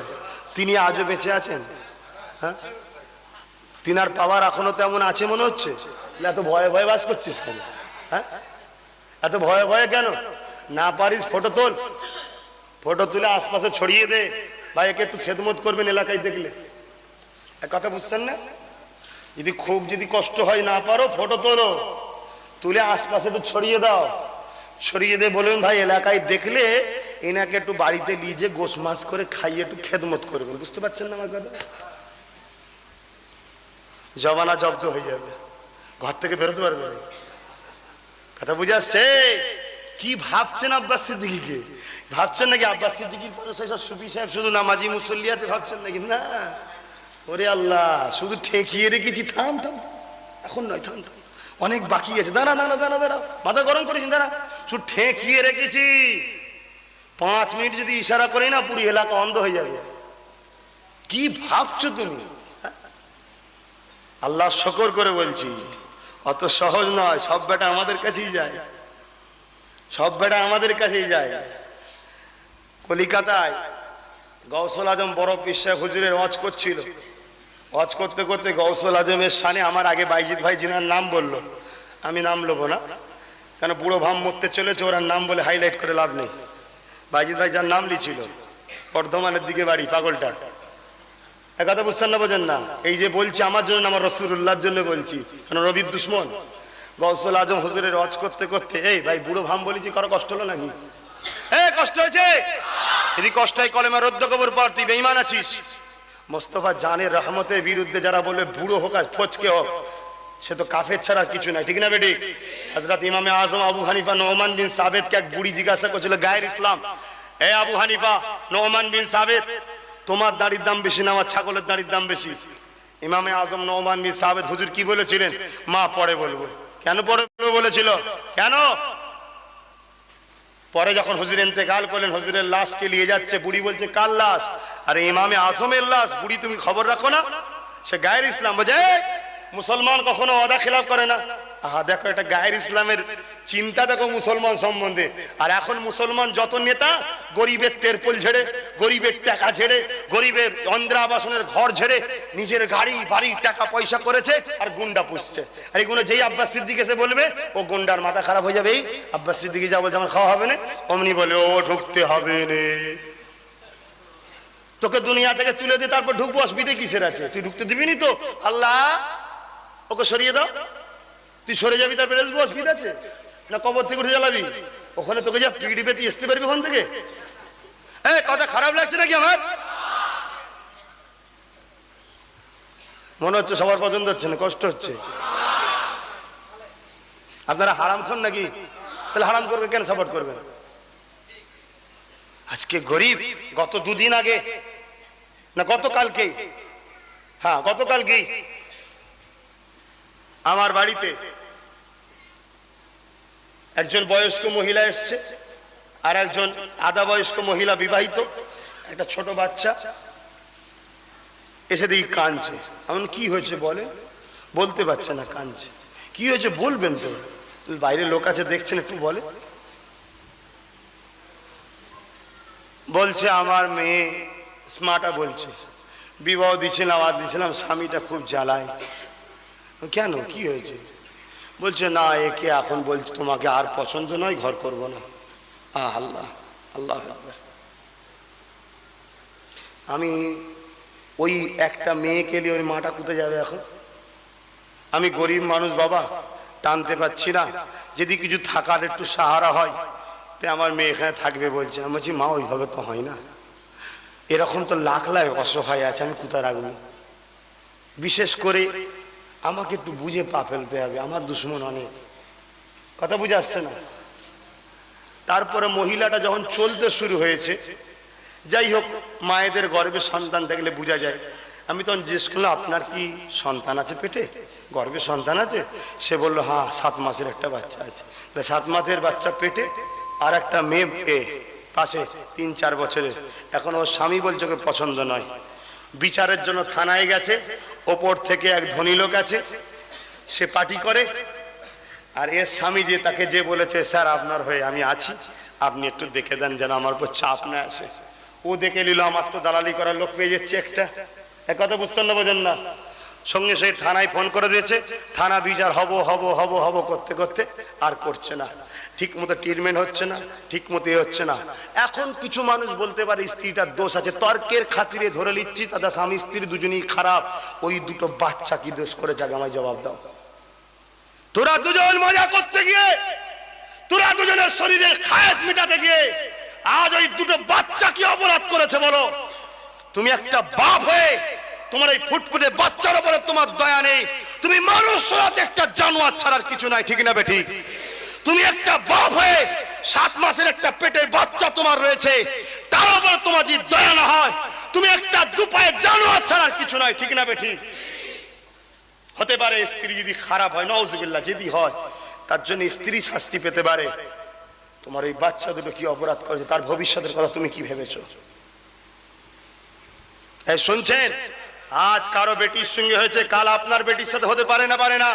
তিনি আজও বেঁচে আছেন। হ্যাঁ, তিনার পাওয়ার এখনো তেমন আছে মনে হচ্ছে। এত ভয়ে ভয়ে বাস করছিস কেন? হ্যাঁ, এত ভয়ে ভয়ে কেন? না পারিস ফটো তোল, ফটো তুলে আশপাশে ছড়িয়ে দে। ভাই, একে একটু খেদমত করবেন এলাকায় দেখলে। কথা বুঝছেন না? যদি কষ্ট হয়, না পারো, ফটো তোলো, তুলে আশপাশে একটু ছড়িয়ে দাও, ছড়িয়ে দিয়ে বলবেন ভাই এলাকায় দেখলে এনাকে একটু বাড়িতে নিয়ে যে গোশ মাছ করে খাইয়ে একটু খেদমত করবেন। বুঝতে পারছেন না আমার কথা? জবানা জব্দ হয়ে যাবে, ঘর থেকে বেরোতে পারবে না। কথা বুঝে আসছে? কি ভাবছেন আব্বাস সিদ্দিকীকে? ভাবছেন নাকি আব্বাস সিদ্দিকীর পরে সব সুফি সাহেব শুধু নামাজি মুসল্লি আছে ভাবছেন নাকি? না, ওরে আল্লাহ, শুধু ঠেকিয়ে রেখেছি। থাম থাম, এখন নয়, থাম থাম, অনেক বাকি আছে। দাঁড়া দাঁড়া দাঁড়া দাঁড়া, মাথা গরম করেছি, দাঁড়া, শুধু ঠেকিয়ে রেখেছি। 5 মিনিট যদি ইশারা করি না, পুরো এলাকা অন্ধ হয়ে যাবে। কি ভাবছো তুমি? আল্লাহ শুকর করে বলছি, অত সহজ নয়। সব বেটা আমাদের কাছেই যায়, সব বেটা আমাদের কাছেই যায়। কলিকাতায় গৌসুল আজম বড় পীর সাহেব হুজুরের ওয়াজ করছিল। ওয়াজ করতে করতে গৌসুল আজমের শানে আমার আগে বাইজিদ ভাই জিনার নাম বললো। আমি নাম নেবো না, কেন বুড়ো ভাম মরতে চলেছে, ওরা নাম বলে হাইলাইট করে লাভ নেই। বাইজিদ ভাই যার নাম লিছিল, বর্ধমানের দিকে বাড়ি, পাগলটা। কথা বুঝছেন না, বোঝেন না? এই যে বলছি আমার জন্য, আমার রাসূলুল্লাহর জন্য বলছি, কারণ রবির দুশ্মন। গৌসুল আজম হুজুরের ওয়াজ করতে করতে, এই ভাই বুড়ো ভাম বলেছি, কারো কষ্ট হলো নাকি? কষ্ট হয়েছে? যদি কষ্ট হয় কলেমা রদ্দ কবর পর, তুই বেঈমান আছিস। মোস্তফা জানের রহমতের বিরুদ্ধে যারা বলবে বুড়ো হোক আর ফচকে হোক, সে তো কাফের ছাড়া কিছু নাই, ঠিক না বেটি? হযরত ইমামে আজম আবু হানিফা নোমান বিন সাবেতকে এক বুড়ি জিজ্ঞাসা করছিল, গায়ের ইসলাম, এ আবু হানিফা, নোমান বিন সাবেত, তোমার দাড়ির দাম বেশি না আমার ছাগলের দাড়ির দাম বেশি? ইমামে আজম নোমান বিন সাবেত হুজুর কি বলেছিলেন? মা পরে বলবো। কেন পরে বলেছিল? কেন? পরে যখন হুজুর ইন্তেকাল করলেন, হুজুরের লাশকে নিয়ে যাচ্ছে, বুড়ি বলছে কার লাশ? আরে ইমামে আজমের লাশ। বুড়ি তুমি খবর রাখো না? সে গায়ের ইসলাম বোঝে। মুসলমান কখনো ওয়াদা খেলাফ করে না। আহা, দেখো এটা গায়ের ইসলামের চিন্তা, দেখো মুসলমান সম্বন্ধে। আর এখন মুসলমান যত নেতা গরিবের তেরপল ঝেড়ে, গরিবের টাকা ঝেড়ে, গরিবের ইন্দিরা আবাসনের ঘর ঝেড়ে নিজের গাড়ি বাড়ি টাকা পয়সা করেছে আর গুন্ডা পুষছে। আর এগুলো যেই আব্বাস সিদ্দিক এসে বলবে, ও গুন্ডার মাথা খারাপ হয়ে যাবে। আব্বাস সিদ্দিকি যা বলছে আমার খাওয়া হবে না, অমনি বলে ও ঢুকতে হবে না, তোকে দুনিয়া থেকে তুলে দিয়ে তারপর ঢুকবো, অসুবিধে কিসের আছে? তুই ঢুকতে দিবি নি তো? আল্লাহ ওকে সরিয়ে দাও, তুই সরে যাবি, তারপরে আসবো, অসুবিধা আছে? না কবর থেকে উঠে জ্বালাবি? ওখানে তোকে যা পিড়ি পেতে আসতে পারবি ওখান থেকে? কথা খারাপ লাগছে নাকি আমার? মনে হচ্ছে সবার পছন্দ হচ্ছে না, কষ্ট হচ্ছে। আপনারা হারাম খান নাকি? তাহলে হারাম করবে কেন সাপোর্ট করবেন? আজকে গরিব, গত 2 দিন আগে না গতকালকেই, হ্যাঁ গতকালকেই আমার বাড়িতে একজন বয়স্ক মহিলা এসছে, আর একজন আধা বয়স্ক মহিলা বিবাহিত, একটা ছোট বাচ্চা এসে দেখি কাঁদছে। এমন কি হয়েছে বলে? বলতে পারছে না, কাঁদছে। কি হয়েছে বলবেন তো? বাইরে লোক আছে দেখছেন, একটু বলে। বলছে আমার মেয়ে স্মার্টা বলছে, বিবাহ দিছিলাম আর দিছিলাম, স্বামীটা খুব জ্বালায়। কেন, কি হয়েছে? বলছে না, একে এখন বলছে তোমাকে আর পছন্দ নয়, ঘর করব না। আল্লাহ আল্লাহ। আমি ওই একটা মেয়েকে নিয়ে ওই মাটা কোথায় যাবে এখন? আমি গরিব মানুষ বাবা, টানতে পারছি না, যদি কিছু থাকার একটু সাহারা হয় তে আমার মেয়ে এখানে থাকবে বলছে। আমি বলছি মা ওইভাবে তো হয় না, এরকম তো লাখ লাখ অসহায় আছে, আমি কোথায় রাখবো? বিশেষ করে আমাকে একটু বুঝে পা ফেলতে হবে, আমার দুশ্মন অনেক। কথা বুঝে আসছে না? তারপরে মহিলাটা যখন চলতে শুরু হয়েছে, যাই হোক, মায়েদের গর্ভে সন্তান থাকলে বোঝা যায়। আমি তখন জিজ্ঞেস করলাম আপনার কি সন্তান আছে পেটে, গর্ভে সন্তান আছে? সে বললো হ্যাঁ 7 মাসের একটা বাচ্চা আছে। 7 মাসের বাচ্চা পেটে, আর একটা মেয়ে পাশে 3-4 বছরের। এখন ওর স্বামী বলছে ওকে পছন্দ নয়, বিচারের জন্য থানায় গেছে। ওপর থেকে এক ধনী লোক আছে, সে পার্টি করে, আর এর স্বামী যে তাকে যে বলেছে স্যার আপনার হয়ে আমি আছি, আপনি একটু দেখে দেন যেন আমার উপর চাপ না আসে। ও দেখে নিল আমার তো দালালি করার লোক পেয়ে যাচ্ছে একটা। এক কথা বুঝছেন না, বোঝেন না? সঙ্গে সেই থানায় ফোন করে দিয়েছে। থানা বিচার হব হব হব হব করতে করতে আর করছে না, ঠিক মতো ট্রিটমেন্ট হচ্ছে না, ঠিক মতো হচ্ছে না। এখন কিছু মানুষ বলতে পারে স্ত্রীটার দোষ আছে, তর্কের খাতিরে ধরে নিচ্ছি তাদের স্বামী স্ত্রী দুজনেই খারাপ। ওই দুটো বাচ্চা কি দোষ করেছে আগে আমায় জবাব দাও। তোরা দুজন মজা করতে গিয়ে, তোরা দুজনের শরীরে খায়েশ মেটাতে গিয়ে আজ ওই দুটো বাচ্চা কি অপরাধ করেছে বলো? তুমি একটা বাপ হয়ে তোমার এই ফুটফুটে বাচ্চার উপরে তোমার দয়া নেই। তুমি মানুষ হতে একটা জানোয়ার ছাড়ার কিছু নাই, ঠিক না বেঠিক? তুমি একটা বাপ হয়ে 7 মাসের একটা পেটের বাচ্চা তোমার রয়েছে, তার উপর তোমার যদি দয়া না হয়, তুমি একটা দুপায়ে জানোয়ার ছাড়া আর কিছু নয়। ঠিক না বেঠিক? হতে পারে স্ত্রী যদি খারাপ হয়, নাউজুবিল্লাহ যদি হয়, তার জন্য স্ত্রী শাস্তি পেতে পারে। তোমার এই বাচ্চা দুটো কি অপরাধ করেছে, তার ভবিষ্যতের কথা তুমি কি ভেবেছো? এই শুনছেন, আজ কারো বেটির সঙ্গে হয়েছে, কাল আপনার বেটির সাথে হতে পারে না, পারে না।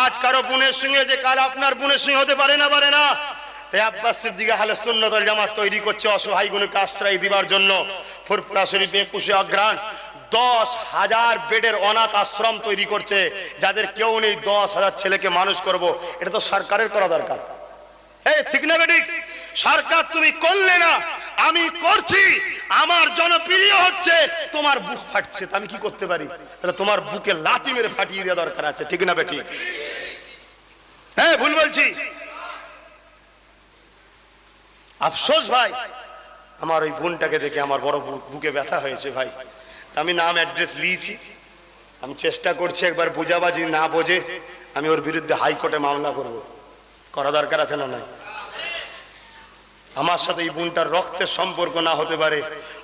আজ কারো বোনের সঙ্গে যে কাল আপনার বোনের সঙ্গে হতে পারে না, পারে না। তাই আব্বাস সিদ্দিক আহলে সুন্নাত ওয়াল জামাত তৈরি করছে অসহায়গুলোকে আশ্রয় দিবার জন্য। ফুরফুরা শরীফে 21 অগ্রহায়ণ 10,000 বেডের অনাথ আশ্রম তৈরি করছে, যাদের কেউ নেই। 10,000 ছেলেকে মানুষ করব, এটা তো সরকারের করা দরকার। এই ঠিক না বেঠিক? সরকার তুমি করলে না, আমি করছি, আমার জনপ্রিয় হচ্ছে, তোমার বুক ফাটছে, আমি কি করতে পারি? তাহলে তোমার বুকে লাথি মেরে ফাটিয়ে দেওয়া দরকার আছে। ঠিক না বেঠিক? হ্যাঁ, ভুল বলছি? আফসোস ভাই, আমার ওই বোনটাকে দেখে আমার বড় বুকে ব্যথা হয়েছে ভাই। আমি নাম অ্যাড্রেস লিয়েছি, আমি চেষ্টা করছি একবার বুঝাবা, যদি না বোঝে আমি ওর বিরুদ্ধে হাইকোর্টে মামলা করব। করা দরকার আছে না নাই? আমার সাথে এই বোনটার রক্তের সম্পর্ক না হতে পারে,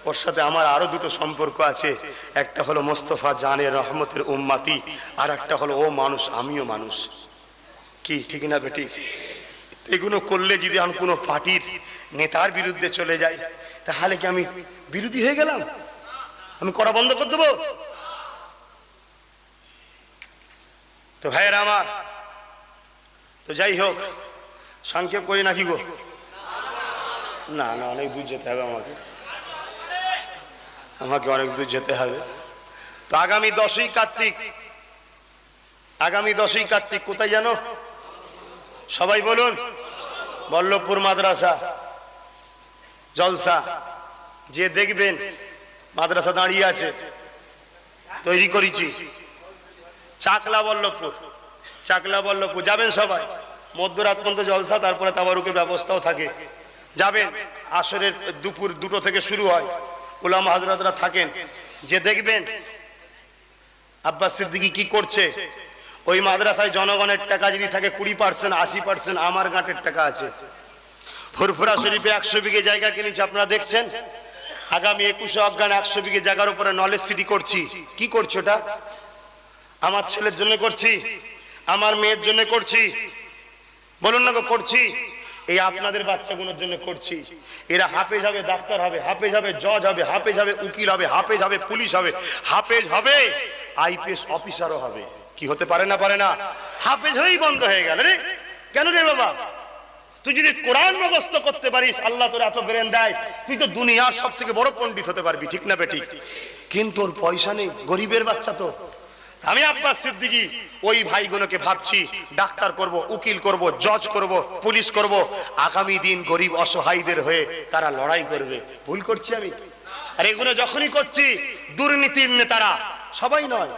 ওর সাথে আমার আরো দুটো সম্পর্ক আছে। একটা হলো মোস্তফা জানের রহমতের উম্মাতি, আর একটা হলো ও মানুষ, আমিও মানুষ। কি ঠিক না বেঠিক? এগুলো করলে যদি আমি কোনো পার্টির নেতার বিরুদ্ধে চলে যাই, তাহলে কি আমি বিরোধী হয়ে গেলাম? আমি করা বন্ধ করে দেবো? তো ভাইয়েরা আমার, তো যাই হোক, সংক্ষেপ করি নাকি গো? না না, অনেক দূর যেতে হবে আমাকে অনেক দূর যেতে হবে। তো আগামী 10ই কার্তিক কোথায় জানো? সবাই বলুন। বল্লভপুর মাদ্রাসা জলসা। যে দেখবেন মাদ্রাসা দাঁড়িয়ে আছে, তৈরি করেছি, চাকলা বল্লভপুর যাবেন সবাই। মধ্যরাত পর্যন্ত জলসা, তারপরে তাবারুকের ব্যবস্থাও থাকে। যাবেন, আসরের দুপুর 2টো থেকে শুরু হয়, উলামা হযরতরা থাকেন। যে দেখবেন আব্বাস সিদ্দিকী কি করছে, ওই মাদ্রাসায় জনগণের টাকা যদি থাকে 20%, 80% আমার গাঁটের টাকা আছে। ফুরফুরা শরীফে 100 বিঘে জায়গা কিনেছি, আপনারা দেখছেন। আগামী 21 অগ্রহায়ণ 100 বিঘে জায়গার উপরে নলেজ সিটি করছি। কি করছি ওটা? আমার ছেলের জন্য করছি, আমার মেয়ের জন্য করছি, বলুন না করছি। এই আপনাদের বাচ্চাগুলোর জন্য করছি। এরা হাফেজ হবে, ডাক্তার হবে, হাফেজ হবে, জজ হবে, হাফেজ হবে, উকিল হবে, হাফেজ হবে, পুলিশ হবে, হাফেজ হবে, আইপিএস অফিসারও হবে। কি হতে পারে না, পারে না? হাফেজ হয়েই বন্ধ হয়ে গেল রে। কেন রে বাবা? তুই যদি কোরআন মুখস্থ করতে পারিস, আল্লাহ তোর এত ব্রেন দেয়, তুই তো দুনিয়ার সব থেকে বড় পণ্ডিত হতে পারবি। ঠিক না বেঠিক? কিন্তু ওর পয়সা নেই, গরিবের বাচ্চা তো। আমি আব্বাস সিদ্দিকী ওই ভাইগুলোকে ভাবছি ডাক্তার করব, উকিল করব, জজ করব, পুলিশ করব। আগামী দিন গরিব অসহায়দের হয়ে তারা লড়াই করবে। ভুল করছি আমি? আর এগুলো যখনই করছি, দুর্নীতির নেতারা, সবাই নয়,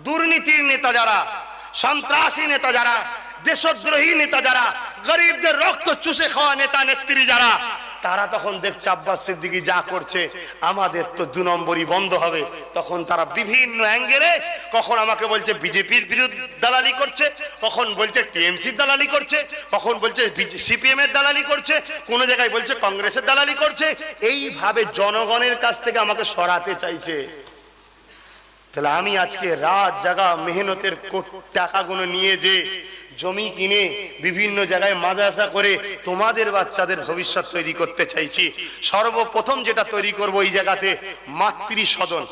দুর্নীতির নেতা যারা, সন্ত্রাসী নেতা যারা, দেশদ্রোহী নেতা যারা, গরিবদের রক্ত চুষে খাওয়া নেতা নেত্রী যারা, তারা তখন দেখছে আব্বাস সিদ্দিকী যা করছে, আমাদের তো 2 নম্বরই বন্ধ হবে। তখন তারা বিভিন্ন অ্যাঙ্গেলে, কখন আমাকে বলছে বিজেপির বিরুদ্ধে দালালি করছে, কখন বলছে টিএমসির দালালি করছে, কখন বলছে সিপিএম এর দালালি করছে, কোন জায়গায় বলছে কংগ্রেসের দালালি করছে। এইভাবে জনগণের কাছ থেকে আমাকে সরাতে চাইছে। তাহলে আমি আজকে রাত জাগা মেহনতের টাকাগুলো নিয়ে যে জমি কিনে বিভিন্ন জায়গায় মাদ্রাসা করে তোমাদের বাচ্চাদের ভবিষ্যৎ তৈরি করতে চাইছি। সর্বপ্রথম যেটা তৈরি করব এই জায়গাতে মাতৃ সদন,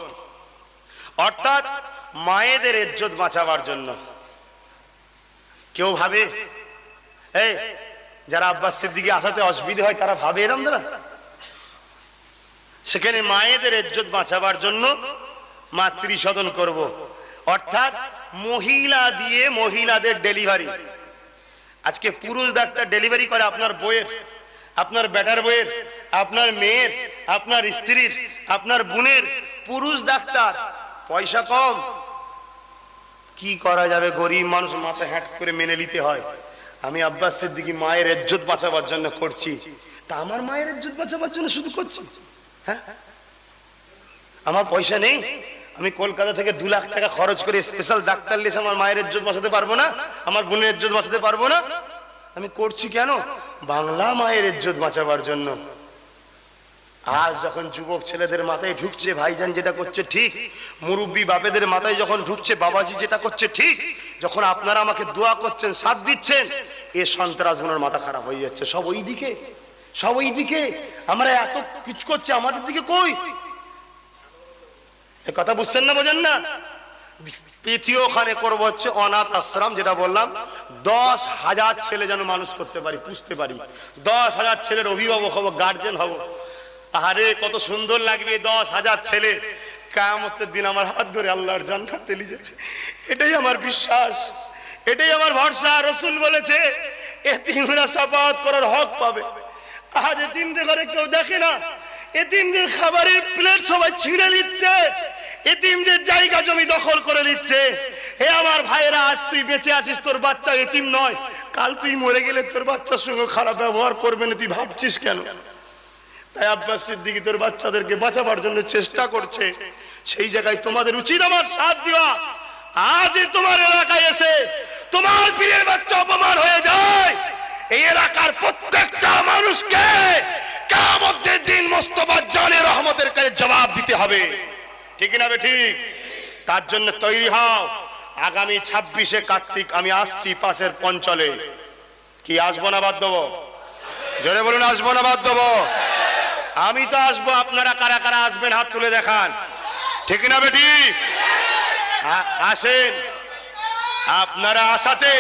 অর্থাৎ মায়েদের ইজ্জত বাঁচাবার জন্য। কেউ ভাবে, এই যারা আব্বাস সিদ্দিকী আসাতে অসুবিধা হয় তারা ভাবে এরম দাদা, সেখানে মায়েদের ইজ্জত বাঁচাবার জন্য মাতৃ সদন করব। অর্থাৎ মহিলা দিয়ে মহিলাদের ডেলিভারি। আজকে পুরুষ ডাক্তার ডেলিভারি করে আপনার বইয়ের, আপনার বেটার বইয়ের, আপনার মেয়ের, আপনার স্ত্রীর, আপনার বোনের। পুরুষ ডাক্তার, পয়সা কম, কি করা যাবে, গরিব মানুষ, মাথা হ্যাট করে মেনে নিতে হয়। আমি আব্বাস সিদ্দিকী মায়ের ইজ্জত বাঁচাবার জন্য করছি। তা আমার মায়ের ইজ্জত বাঁচাবার জন্য শুধু করছি? হ্যাঁ, আমার পয়সা নেই, আমি কলকাতা থেকে 2 লাখ টাকা খরচ করে স্পেশাল ডাক্তার নিয়ে আমার মায়ের ইজ্জত বাঁচাতে পারবো না, আমার বোনের ইজ্জত বাঁচাতে পারবো না? আমি করছি কেন? বাংলা মায়ের ইজ্জত বাঁচাবার জন্য। আজ যখন যুবক ছেলেদের মাথায় ঢুকছে ভাইজান যেটা করছে ঠিক, মুরব্বী বাপেদের মাথায় যখন ঢুকছে বাবাজি যেটা করছে ঠিক, যখন আপনারা আমাকে দোয়া করছেন, সাথ দিচ্ছেন, এ সন্ত্রাসগুলোর মাথা খারাপ হয়ে যাচ্ছে। সব ওই দিকে, সব ওই দিকে। আমরা এত কিছু করছি, আমাদের দিকে কই? এ কথা বুঝছেন না, বোঝেন না? তৃতীয়খানে করবো হচ্ছে অনাথ আশ্রম, যেটা বললাম 10,000 ছেলে যেন মানুষ করতে পারি, পুষতে পারি। 10,000 ছেলের অভিভাবক হব, গার্জেন হব। আরে কত সুন্দর লাগবে 10,000 ছেলে কিয়ামতের দিন আমার হাত ধরে আল্লাহর জান্নাতে নিয়ে যাবে। এটাই আমার বিশ্বাস, এটাই আমার ভরসা। রাসূল বলেছে এতিমরা শাফাআত করার হক পাবে। আজ এতিমদের ঘরে কেউ দেখে না, এতিমদের খাবারের প্লেট সবাই ছিঁড়ে নিচ্ছে, এতিমদের জায়গা জমি দখল করে নিচ্ছে। হে আমার ভাইয়েরা, আজ তুই বেঁচে আছিস, তোর বাচ্চা এতিম নয়। কাল তুই মরে গেলে তোর বাচ্চার সঙ্গে খারাপ ব্যবহার করবে না, তুই ভাবছিস কেন? তাই আব্বাস সিদ্দিকী তোর বাচ্চাদেরকে বাঁচাবার জন্য চেষ্টা করছে। সেই জায়গায় তোমাদের উচিত আমার সাথ দেওয়া। আজ তোমার এলাকায় এসে তোমার পীরের বাচ্চা অপমান হয়ে যায়, এই এলাকার প্রত্যেকটা মানুষকে কিয়ামতের দিন মোস্তফা জানে রহমতের কাছে জবাব দিতে হবে। ঠিক না বে ঠিক? তার জন্য তৈরি হও। আগামী 26শে কার্তিক আমি আসছি পাশের পঞ্চলে। কি আসবো না বাদ দেবো? জোরে বলুন, আসবো না বাদ দেবো? আমি তো আসবো, আপনারা কারা কারা আসবেন হাত তুলে দেখান। ঠিক না বে ঠিক? আসেন। আপনারা আসাতে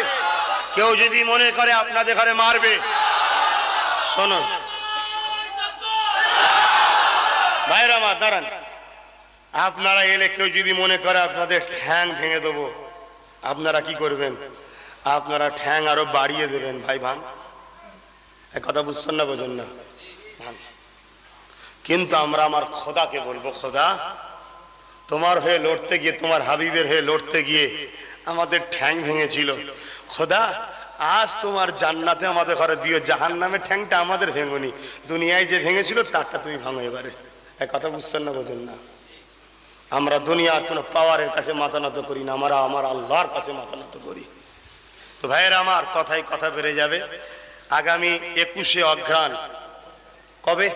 কেউ যদি মনে করে আপনাদের ঘরে মারবে, শোনো ভাইরা আমার, দাঁড়ান। আপনারা এলে কেউ যদি মনে করে আপনাদের ঠ্যাং ভেঙে দেবো, আপনারা কি করবেন? আপনারা ঠ্যাং আরো বাড়িয়ে দেবেন। ভাই ভান, এক কথা বুঝছেন না, বোঝেন না? কিন্তু আমরা আমার খোদাকে বলবো, খোদা তোমার হয়ে লড়তে গিয়ে, তোমার হাবিবের হয়ে লড়তে গিয়ে আমাদের ঠ্যাং ভেঙেছিল। খোদা আজ তোমার জান্নাতে আমাদের ঘরে দিও, জাহান্নামে ঠ্যাংটা আমাদের ভেঙুনি, দুনিয়ায় যে ভেঙেছিল তারটা তুমি ভাঙো এবারে। এক কথা বুঝছেন না, বোঝেন না? আমরা দুনিয়ার কোনো পাওয়ারের কাছে মাথা নত করি না, আমরা আমার আল্লাহর কাছে মাথা নত করি। তো ভাইয়েরা আমার, কথাই কথা বেড়ে যাবে। আগামী 21শে অঘ্রাণ কবে?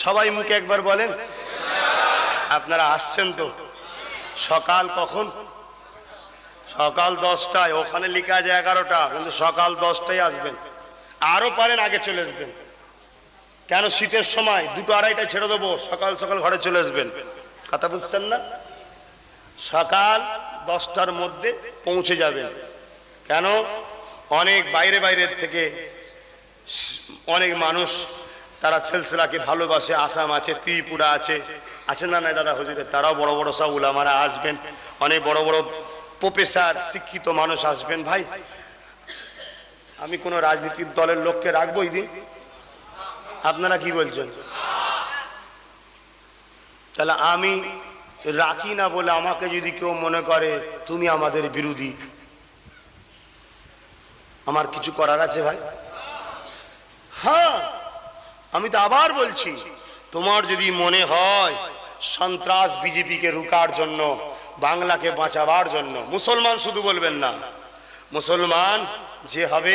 সবাই মুখে একবার বলেন। আপনারা আসছেন তো? সকাল কখন? সকাল 10টায়। ওখানে লেখা আছে 11টা, কিন্তু সকাল 10টায় আসবেন। আরো পারেন আগে চলে আসবেন, কেন শীতের সময় 2টো 2:30টায় ছেড়ে দেবো, সকাল সকাল ঘরে চলে আসবেন। কথা বুঝছেন না? সকাল 10টার মধ্যে পৌঁছে যাবেন। কেন? অনেক বাইরে বাইরের থেকে অনেক মানুষ তারা সিলসিলাকে ভালোবাসে। আসাম আছে, ত্রিপুরা আছে, না নাই দাদা হুজুরের, তারাও বড় বড় সব উলামারা আসবেন। অনেক বড় বড় প্রফেসর শিক্ষিত মানুষ আসবেন। ভাই আমি কোনো রাজনীতির দলের লোককে রাখবো এই দিন? আপনারা কি বলছেন? তাহলে আমি রাখি না বলে আমাকে যদি কেউ মনে করে তুমি আমাদের বিরোধী, আমার কিছু করার আছে ভাই? হ্যাঁ, আমি তো আবার বলছি, তোমার যদি মনে হয় সন্ত্রাস বিজেপিকে রুকার জন্য, বাংলাকে বাঁচাবার জন্য, মুসলমান শুধু বলবেন না, মুসলমান যে হবে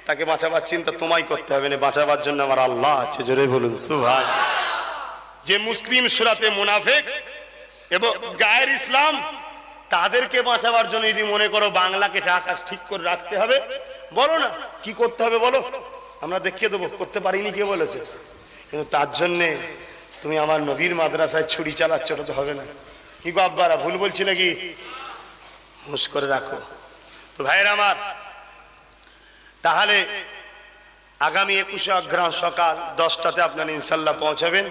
তাকে বাঁচাবার চিন্তা তোমায় করতে হবে না, বাঁচাবার জন্য আমার আল্লাহ আছে। জোরে বলুন সুবহান। যে মুসলিম সুরাতে মুনাফিক এবং গায়ের ইসলাম, তাদেরকে বাঁচাবার জন্য যদি মনে করো বাংলাকে আকাশ ঠিক করে রাখতে হবে, বলো না কি করতে হবে বলো, আমরা দেখিয়ে দেবো। করতে পারিনি কে বলেছে? কিন্তু তার জন্যে তুমি আমার নবীর মাদ্রাসায় ছুরি চালাচ্ছ, ওটা তো হবে না। কি গো আব্বারা, ভুল বলছি নাকি? হুঁশ করে রাখো। তো ভাইয়ের আমার, তাহলে আগামী 21শে অঘ্রাণ সকাল 10টাতে আপনারা ইনশাল্লাহ পৌঁছাবেন।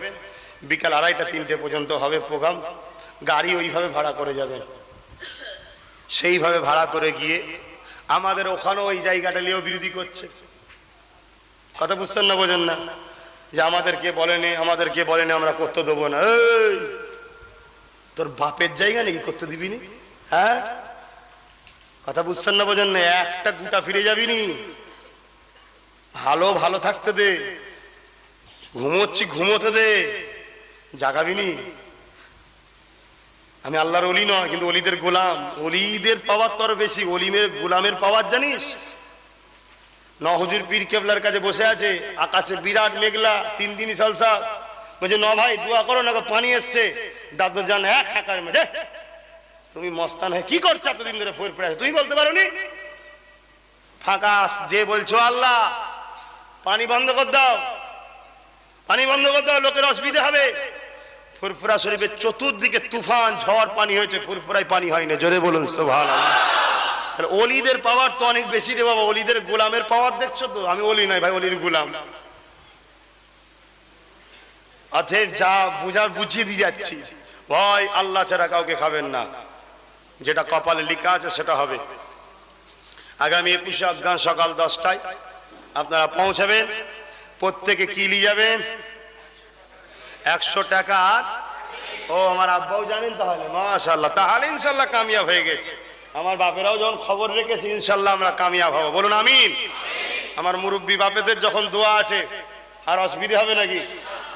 বিকাল 2:30-3টে পর্যন্ত হবে প্রোগ্রাম। গাড়ি ওইভাবে ভাড়া করে যাবেন, সেইভাবে ভাড়া করে গিয়ে আমাদের ওখানেও ওই জায়গাটা নিয়েও বিরোধী করছে। কথা বুঝছেন না, বোঝেন না? যে আমাদেরকে বলেনি, আমাদেরকে বলেনি, আমরা করতে দেবো না। এই তোর বাপের জায়গা নাকি করতে দিবি নি? হ্যাঁ, কথা বুঝছেন না, বোঝেন না? একটা গুটা ফিরে যাবি নি। ভালো ভালো থাকতে দে, ঘুমোচ্ছি ঘুমোতে দে, জাগাবি নি। আমি আল্লাহর ওলি নয়, কিন্তু ওলিদের গোলাম। ওলিদের পাওয়ার তোর বেশি, ওলিমের গোলামের পাওয়ার জানিস? হুজুর পীর কেবলার কাছে বসে আছে, আকাশে বিরাট মেঘলা, 3 দিনই সালসা। বলছে ভাই দোয়া করো না, পানি এসছে। দাদু জান এক হাঁকার মেঝে, তুমি মস্তান হয়ে কি করছো এতদিন ধরে ফোর পড়ে, তুমি বলতে পারো নি? ফাঁকা যে বলছো আল্লাহ পানি বন্ধ কর দাও, পানি বন্ধ কর দাও, লোকের অসুবিধা হবে। ফুরফুরা শরীফের চতুর্দিকে তুফান ঝড় পানি হয়েছে, ফুরফুরায় পানি হয়নি। জোরে বলুন সুবহানাল্লাহ। তাহলে অলিদের পাওয়ার তো অনেক বেশি রে বাবা। অলিদের গোলামের পাওয়ার দেখছো তো? আমি অলি নাই ভাই, অলির গোলাম। অতএব যা বুঝার বুঝিয়ে দিয়ে যাচ্ছি, ভয় আল্লাহ ছাড়া কাউকে খাবেন না। যেটা কপালে লেখা আছে সেটা হবে। আগামী 21 অঘ্রাণ সকাল 10টায় আপনারা পৌঁছাবেন। প্রত্যেকে কি নিয়ে যাবেন? 100 টাকা। ও আমার আব্বাও জানেন, তাহলে মাশাআল্লাহ, তাহলে ইনশাআল্লাহ কামিয়াব হয়ে গেছে। আমার বাপেরাও যখন খবর রেখেছে, ইনশাআল্লাহ আমরা কামিয়াব হব। বলুন আমিন। আমার মুরব্বী বাপেদের যখন দোয়া আছে, আর অসুবিধা হবে নাকি?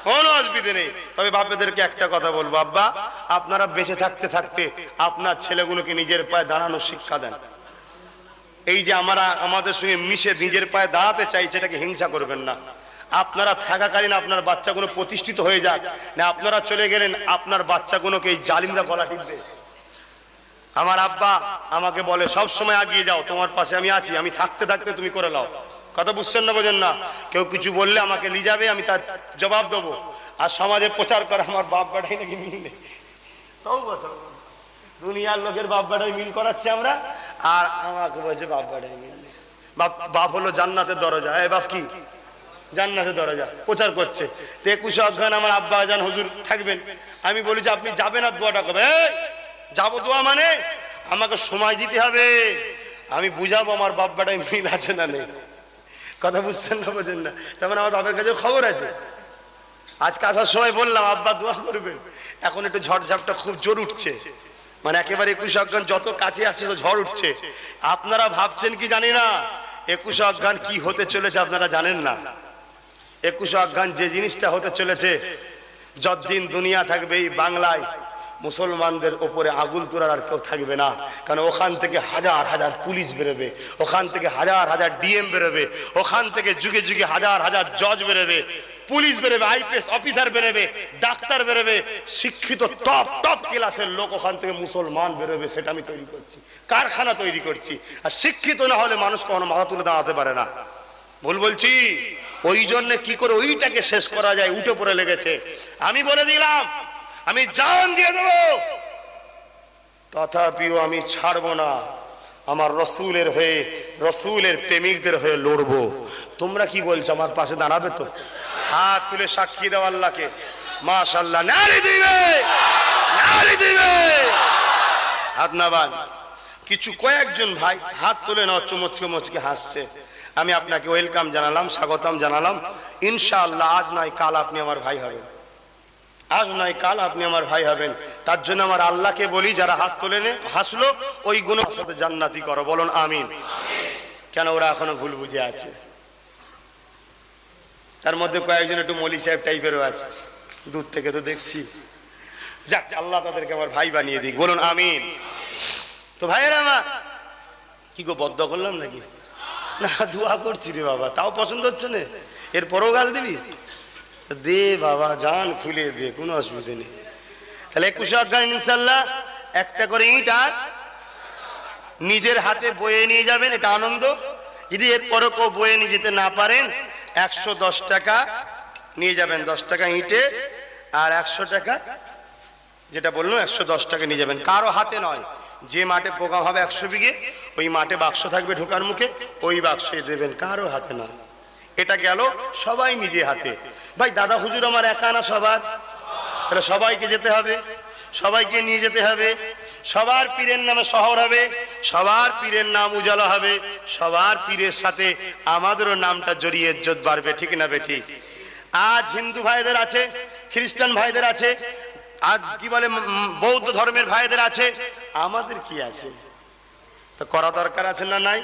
কোনো অসুবিধে নেই। তবে বাপেদেরকে একটা কথা বলবো, আব্বা আপনারা বেঁচে থাকতে থাকতে আপনার ছেলেগুলোকে নিজের পায়ে দাঁড়ানোর শিক্ষা দেন। এই যে আমাদের সঙ্গে মিশে নিজের পায়ে দাঁড়াতে চাই, সেটাকে হিংসা করবেন না। আপনারা থাকাকালীন আপনার বাচ্চাগুলো প্রতিষ্ঠিত হয়ে যাক, না আপনারা চলে গেলেন আপনার বাচ্চাগুলোকে এই জালিমরা গলা টিপবে। আমার আব্বা আমাকে বলে সব সময় আগিয়ে যাও, তোমার পাশে আমি আছি, আমি থাকতে থাকতে তুমি করে নাও। কথা বুঝছেন না, বোঝেন না? কেউ কিছু বললে আমাকে নিয়ে যাবে, আমি তার জবাব দেবো। আর সমাজে প্রচার করে আমার বাপ বেটাই নাকি মিল নেই। তাও কথা, দুনিয়ার লোকের বাপ বেটাই মিল করাচ্ছে আমরা, আর আমাকে বলছে বাপ বেটাই মিল নেই। বাপ হলো জান্নাতের দরজা। এই বাপ কি? জান্নাতের দরজা প্রচার করছে। 21 অঘ্রাণ আমার আব্বা জান হুজুর থাকবেন। আমি বলি যে আপনি যাবেন আর দোয়াটা করবে। যাবো দোয়া মানে আমাকে সময় দিতে হবে, আমি বুঝাবো আমার বাপ বেটাই মিল আছে না নেই। কথা বুঝছেন না, বোঝেন না? তেমন আমার বাপের কাছে খবর আছে। আজকে আসার সময় বললাম আব্বা দোয়া করবেন। এখন একটু ঝড়ঝাপটা খুব জোর উঠছে, মানে একেবারে 21 অঘ্রাণ যত কাছে আসছে তো ঝড় উঠছে। আপনারা ভাবছেন কি জানি না, 21 অঘ্রাণ কি হতে চলেছে আপনারা জানেন না। 21 অঘ্রাণ যে জিনিসটা হতে চলেছে, যতদিন দুনিয়া থাকবে এই বাংলায় মুসলমানদের ওপরে আগুল তোলার আর কেউ থাকবে না। কারণ ওখান থেকে হাজার হাজার পুলিশ বেরোবে, ওখান থেকে হাজার হাজার ডিএম বেরোবে, ওখান থেকে যুগে যুগে হাজার হাজার জজ বেরোবে, পুলিশ বেরোবে, আইপিএস অফিসার বেরোবে, ডাক্তার বেরোবে, শিক্ষিত টপ টপ ক্লাসের লোক ওখান থেকে মুসলমান বেরোবে। সেটা আমি তৈরি করছি, কারখানা তৈরি করছি। আর শিক্ষিত না হলে মানুষ কখনো মাথা তুলে দাঁড়াতে পারে না। ভুল বলছি? ওই জন্য কি করে ওইটাকে শেষ করা যায় উঠে পড়ে লেগেছে। আমি বলে দিলাম আমি জান দিয়ে দেব, তথাপিও আমি ছাড়বো না। আমার রসুলের হয়ে, রসুলের প্রেমিকদের হয়ে লড়বো। তোমরা কি বলছো, আমার পাশে দাঁড়াবে তো? হাত তুলে সাক্ষী দাও আল্লাহকে। মাশাআল্লাহ, নারী দিবে, নারী দিবে। হাত নাবান। কিছু কয়েকজন ভাই হাত তুলে নাও, চুমচকে মুচকে হাসছে। আমি আপনাকে ওয়েলকাম জানালাম, স্বাগতম জানালাম। ইনশাআল্লাহ আজ নয় কাল আপনি আমার ভাই হবেন, আজ নয় কাল আপনি আমার ভাই হবেন। তার জন্য আমার আল্লাহকে বলি, যারা হাত তোলে হাসলো ওই গুণের সাথে জান্নাতি করো। বলুন আমিন। কেন ওরা এখনো ভুল বুঝে আছে। তার মধ্যে কয়েকজন একটু মৌলী সাহেব টাইপেরও আছে, দূর থেকে তো দেখছি। যাক, আল্লাহ তাদেরকে আমার ভাই বানিয়ে দিক। বলুন আমিন। তো ভাইয়েরা আমার কি গো, বদ্ধ করলাম নাকি? না, দোয়া করছি রে বাবা। তাও পছন্দ হচ্ছে না, এরপরও গাল দিবি? দে বাবা, জান খুলে দে, কোনো অসুবিধা নেই। তাহলে 21 অঘ্রাণ ইনশাআল্লাহ একটা করে ইট আর নিজের হাতে বয়ে নিয়ে যাবেন, এটা আনন্দ। যদি এরপরও কেউ বয়ে নিয়ে যেতে না পারেন, 110 টাকা নিয়ে যাবেন। 10 টাকা ইটে আর 100 টাকা, যেটা বললাম 110 টাকা নিয়ে যাবেন। কারো হাতে নয়। যে মাঠে প্রোগ্রাম হবে 100 বিঘে, ওই মাঠে বাক্স থাকবে ঢোকার মুখে, ওই বাক্সে দেবেন, কারো হাতে নয়। এটা গেল সবাই নিজে হাতে। ভাই দাদা হুজুর আমার একা না, সবার। তাহলে সবাইকে যেতে হবে, সবাইকে নিয়ে যেতে হবে। সবার পীরের নামে শহর হবে, সবার পীরের নাম উজালা হবে, সবার পীরের সাথে আমাদেরও নামটা জড়িয়ে ইজ্জত বাড়বে। ঠিক না বেঠিক? আজ হিন্দু ভাইদের আছে, খ্রিস্টান ভাইদের আছে, আজ কি বলে বৌদ্ধ ধর্মের ভাইদের আছে, আমাদের কি আছে? তো করা দরকার আছে না নাই?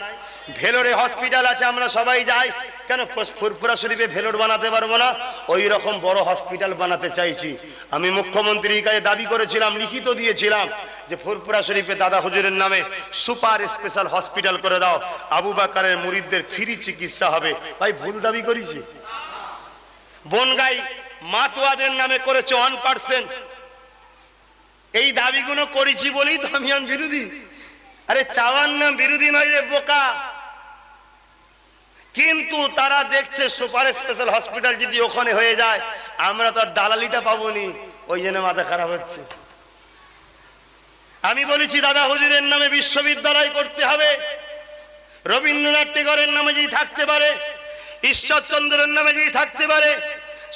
ভেলোরে হসপিটাল আছে, আমরা সবাই যাই। কেন ফুরফুরা শরীফে ভেলোর বানাতে পারবো না? ওই রকম বড় হসপিটাল বানাতে চাইছি। আমি মুখ্যমন্ত্রীর কাছে দাবি করেছিলাম, লিখিত দিয়েছিলাম, যে ফুরফুরা শরীফে দাদা হুজুরের নামে সুপার স্পেশাল হসপিটাল করে দাও, আবু বকরের মুরিদদের ফ্রি চিকিৎসা হবে। ভাই ভুল দাবি করেছি? বনগাই মাতোয়াদের নামে করেছে 1%। এই দাবিগুলো করেছি বলেই তো আমি বিরোধী। আরে চাওয়ার নাম বিরোধী নয় রে বোকা। কিন্তু তারা দেখছে সুপার স্পেশাল হসপিটাল যদি ওখানে হয়ে যায় আমরা তো আর দালালিটা পাবো নি, ওই জন্য মাথা খারাপ হচ্ছে। আমি বলেছি দাদা হুজুরের নামে বিশ্ববিদ্যালয় করতে হবে, রবীন্দ্রনাথ টেগরের নামে যদি থাকতে পারে, ঈশ্বরচন্দ্রের নামে যদি থাকতে পারে,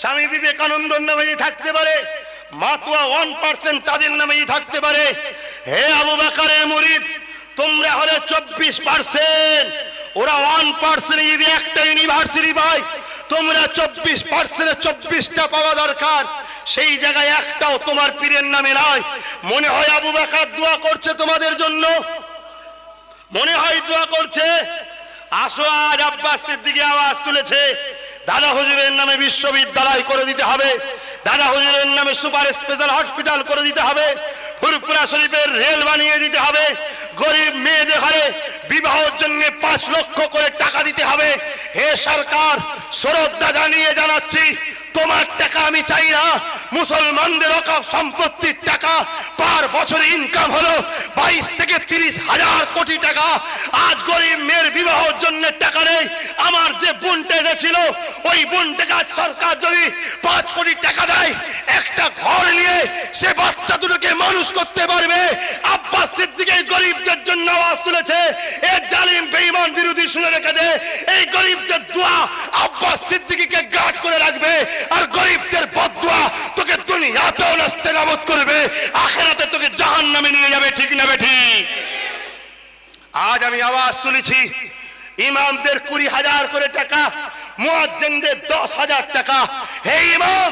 স্বামী বিবেকানন্দর নামে যদি থাকতে পারে, মাতোয়া 1% তাদের নামে যদি থাকতে পারে। হে আবু বকরের মুরিদ, তোমরা হলে 24%, ওরা 1% যদি একটা ইউনিভার্সিটি পায়, তোমরা 24%-এ 24টা পাওয়া দরকার। সেই জায়গায় একটাও তোমার পীরের নামে নয়। মনে হয় আবু বকর দোয়া করছে তোমাদের জন্য, মনে হয় দোয়া করছে। আসো, আজ আব্বাস সিদ্দিকী আওয়াজ তুলেছে, দাদা হুজুরের নামে বিশ্ববিদ্যালয় করে দিতে হবে, দাদা হুজুরের নামে সুপার স্পেশাল হসপিটাল করে দিতে হবে, ফুরফুরা শরীফের রেল বানিয়ে দিতে হবে, গরিব মেয়েদের ঘরে বিবাহের জন্য 5 লক্ষ করে টাকা দিতে হবে। হে সরকার, শ্রদ্ধা জানিয়ে জানাচ্ছি, তোমার টাকা আমি চাই না। মুসলমানদের অকাপ সম্পত্তির টাকা পার বছর ইনকাম হলো 22 থেকে 30 হাজার কোটি টাকা। আজ গরিব মেয়ের বিবাহের জন্য টাকা নেই। আমার যে বোনটা এসেছিল, ওই বোনটাকে আজ সরকার যদি 5 কোটি টাকা দেয়, একটা ঘর নিয়ে সে বাচ্চা দুটোকে মানুষ করতে পারবে। আব্বাস সিদ্দিকী এই গরিবদের জন্য আওয়াজ তুলেছে। এ জালিম বেঈমান বিরোধী শুনে রেখে দে, এই গরিবদের দোয়া আব্বাস সিদ্দিকীকে গার্ড করে রাখবে, আর গরিবদের বদদোয়া তোকে দুনিয়াতেও নাস্তেনাবুদ করবে, আখিরাতে তোকে জাহান্নামে নিয়ে যাবে। ঠিক না বেঠিক? আজ আমি আওয়াজ তুলেছি, ইমামদের 20,000 করে টাকা, মুয়াজ্জিনদের 10,000 টাকা। হে ইমাম,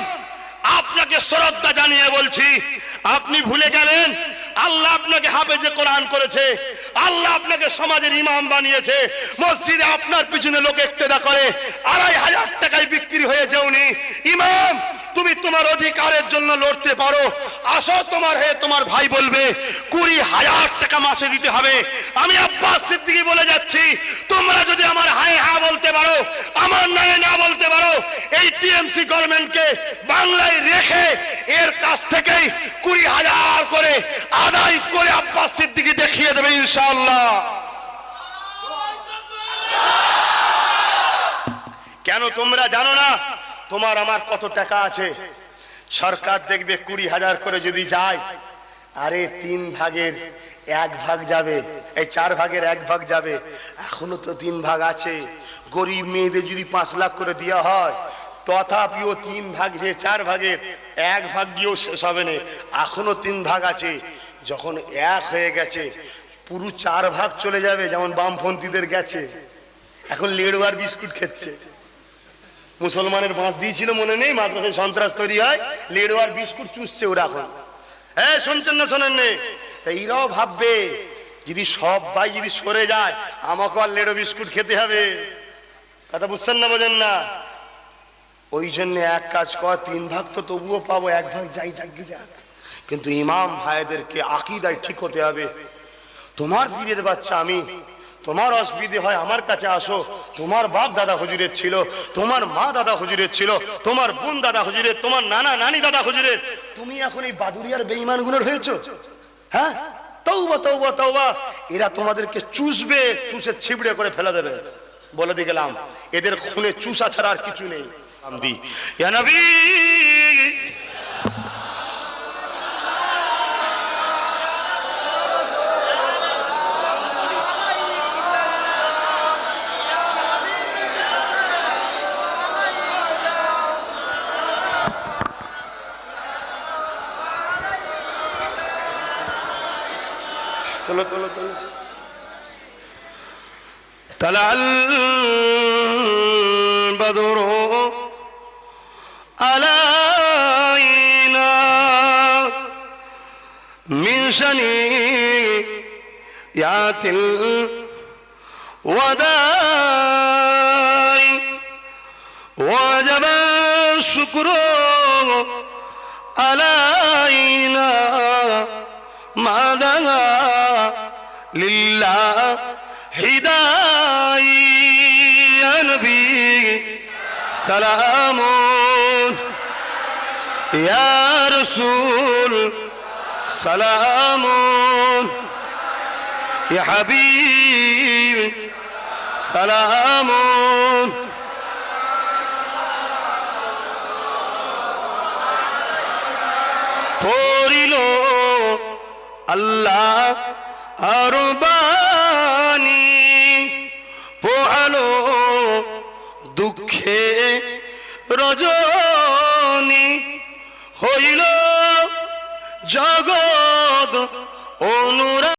আপনাকে শ্রদ্ধা জানিয়ে বলছি, আপনি ভুলে গেলেন আল্লাহ আপনাকে হাফেজে কোরআন করেছে, আল্লাহ আপনাকে সমাজের ইমাম বানিয়েছে। মসজিদে আপনার পিছনে লোক ইক্তেদা করে, 2,500 টাকায় বিক্রি হয়ে যাওনি। ইমাম, তুমি তোমার অধিকারের জন্য লড়তে পারো। আসো, তোমার হে তোমার ভাই বলবে 20,000 টাকা মাসে দিতে হবে। আমি আব্বাস সিদ্দিকী বলে যাচ্ছি, তোমরা যদি আমার হায় হা বলতে পারো, আমার নয় না বলতে পারো, এই টিএমসি গভর্নমেন্টকে বাংলায় রেখে এর কাছ থেকেই 20,000 করে আদায় করে আব্বাস সিদ্দিকী দেখিয়ে দেবে ইনশাআল্লাহ। কেন তোমরা জানো না তোমার আমার কত টাকা আছে? সরকার দেখবে 20,000 করে যদি যায়, আরে 3 ভাগের 1 ভাগ যাবে, এই 4 ভাগের 1 ভাগ যাবে, এখনো তো 3 ভাগ আছে। গরিব মেয়েদের যদি 5 লাখ করে দেওয়া হয়, তথাপিও 3 ভাগ, যে 4 ভাগের 1 ভাগ গিয়েও শেষ হবে না, এখনো 3 ভাগ আছে। যখন 1 হয়ে গেছে, পুরো 4 ভাগ চলে যাবে। যেমন বামপন্থীদের গেছে, এখন লেড়ুয়ার বিস্কুট খেচ্ছে। মুসলমানের বাঁশ দিয়েছিল মনে নেই, মাদ্রাসায় সন্ত্রাস তৈরি হয়, লেড়ুয়ার বিস্কুট চুষছে ওরা এখন। হ্যাঁ, শুনছেন না শোনেন নেই? তাই এরাও ভাববে যদি সব ভাই যদি সরে যায়, আমাকে আর লেড়ো বিস্কুট খেতে হবে। কথা বুঝছেন না, বোঝেন না? ওই জন্য এক কাজ কর, 3 ভাগ তো তবুও পাবো, 1 ভাগ যাই যাকে যাক। কিন্তু ইমাম ভাইদেরকে আকীদায় ঠিক হতে হবে। তোমার পীরের বাচ্চা আমি, তোমার অসুবিধে হয় আমার কাছে আসো। তোমার বাপ দাদা হুজুরের ছিল, তোমার মা দাদা হুজুরের ছিল, তোমার বোন দাদা হুজুরের, তোমার নানা নানি দাদা হুজুরের। তুমি এখন এই বাদুরিয়ার বেঈমানগুলোর হয়েছো। হ্যাঁ, তওবা তওবা তওবা। এরা তোমাদেরকে চুষবে, চুষে ছিবড়ে করে ফেলে দেবে। বলে দিয়ে গেলাম, এদের খুনে চুষা ছাড়া আর কিছু নেই। আমদি ইয়া নবী, তোলো তোলো তোলো। তালাল বদরু আলাইনা মিন শানিয়াতিল ওয়াদাই ওয়াজাবা শুকরু আলাইনা মাদা লিল্লাহ হিদাই ইয়া নবী সালামুন ইয়া রাসূল সালামুন ইয়া হাবিব সালামুন পড়িল আল্লাহ আর বাণী পোহালো দুঃখে রজনী হইল জগৎ অনুরা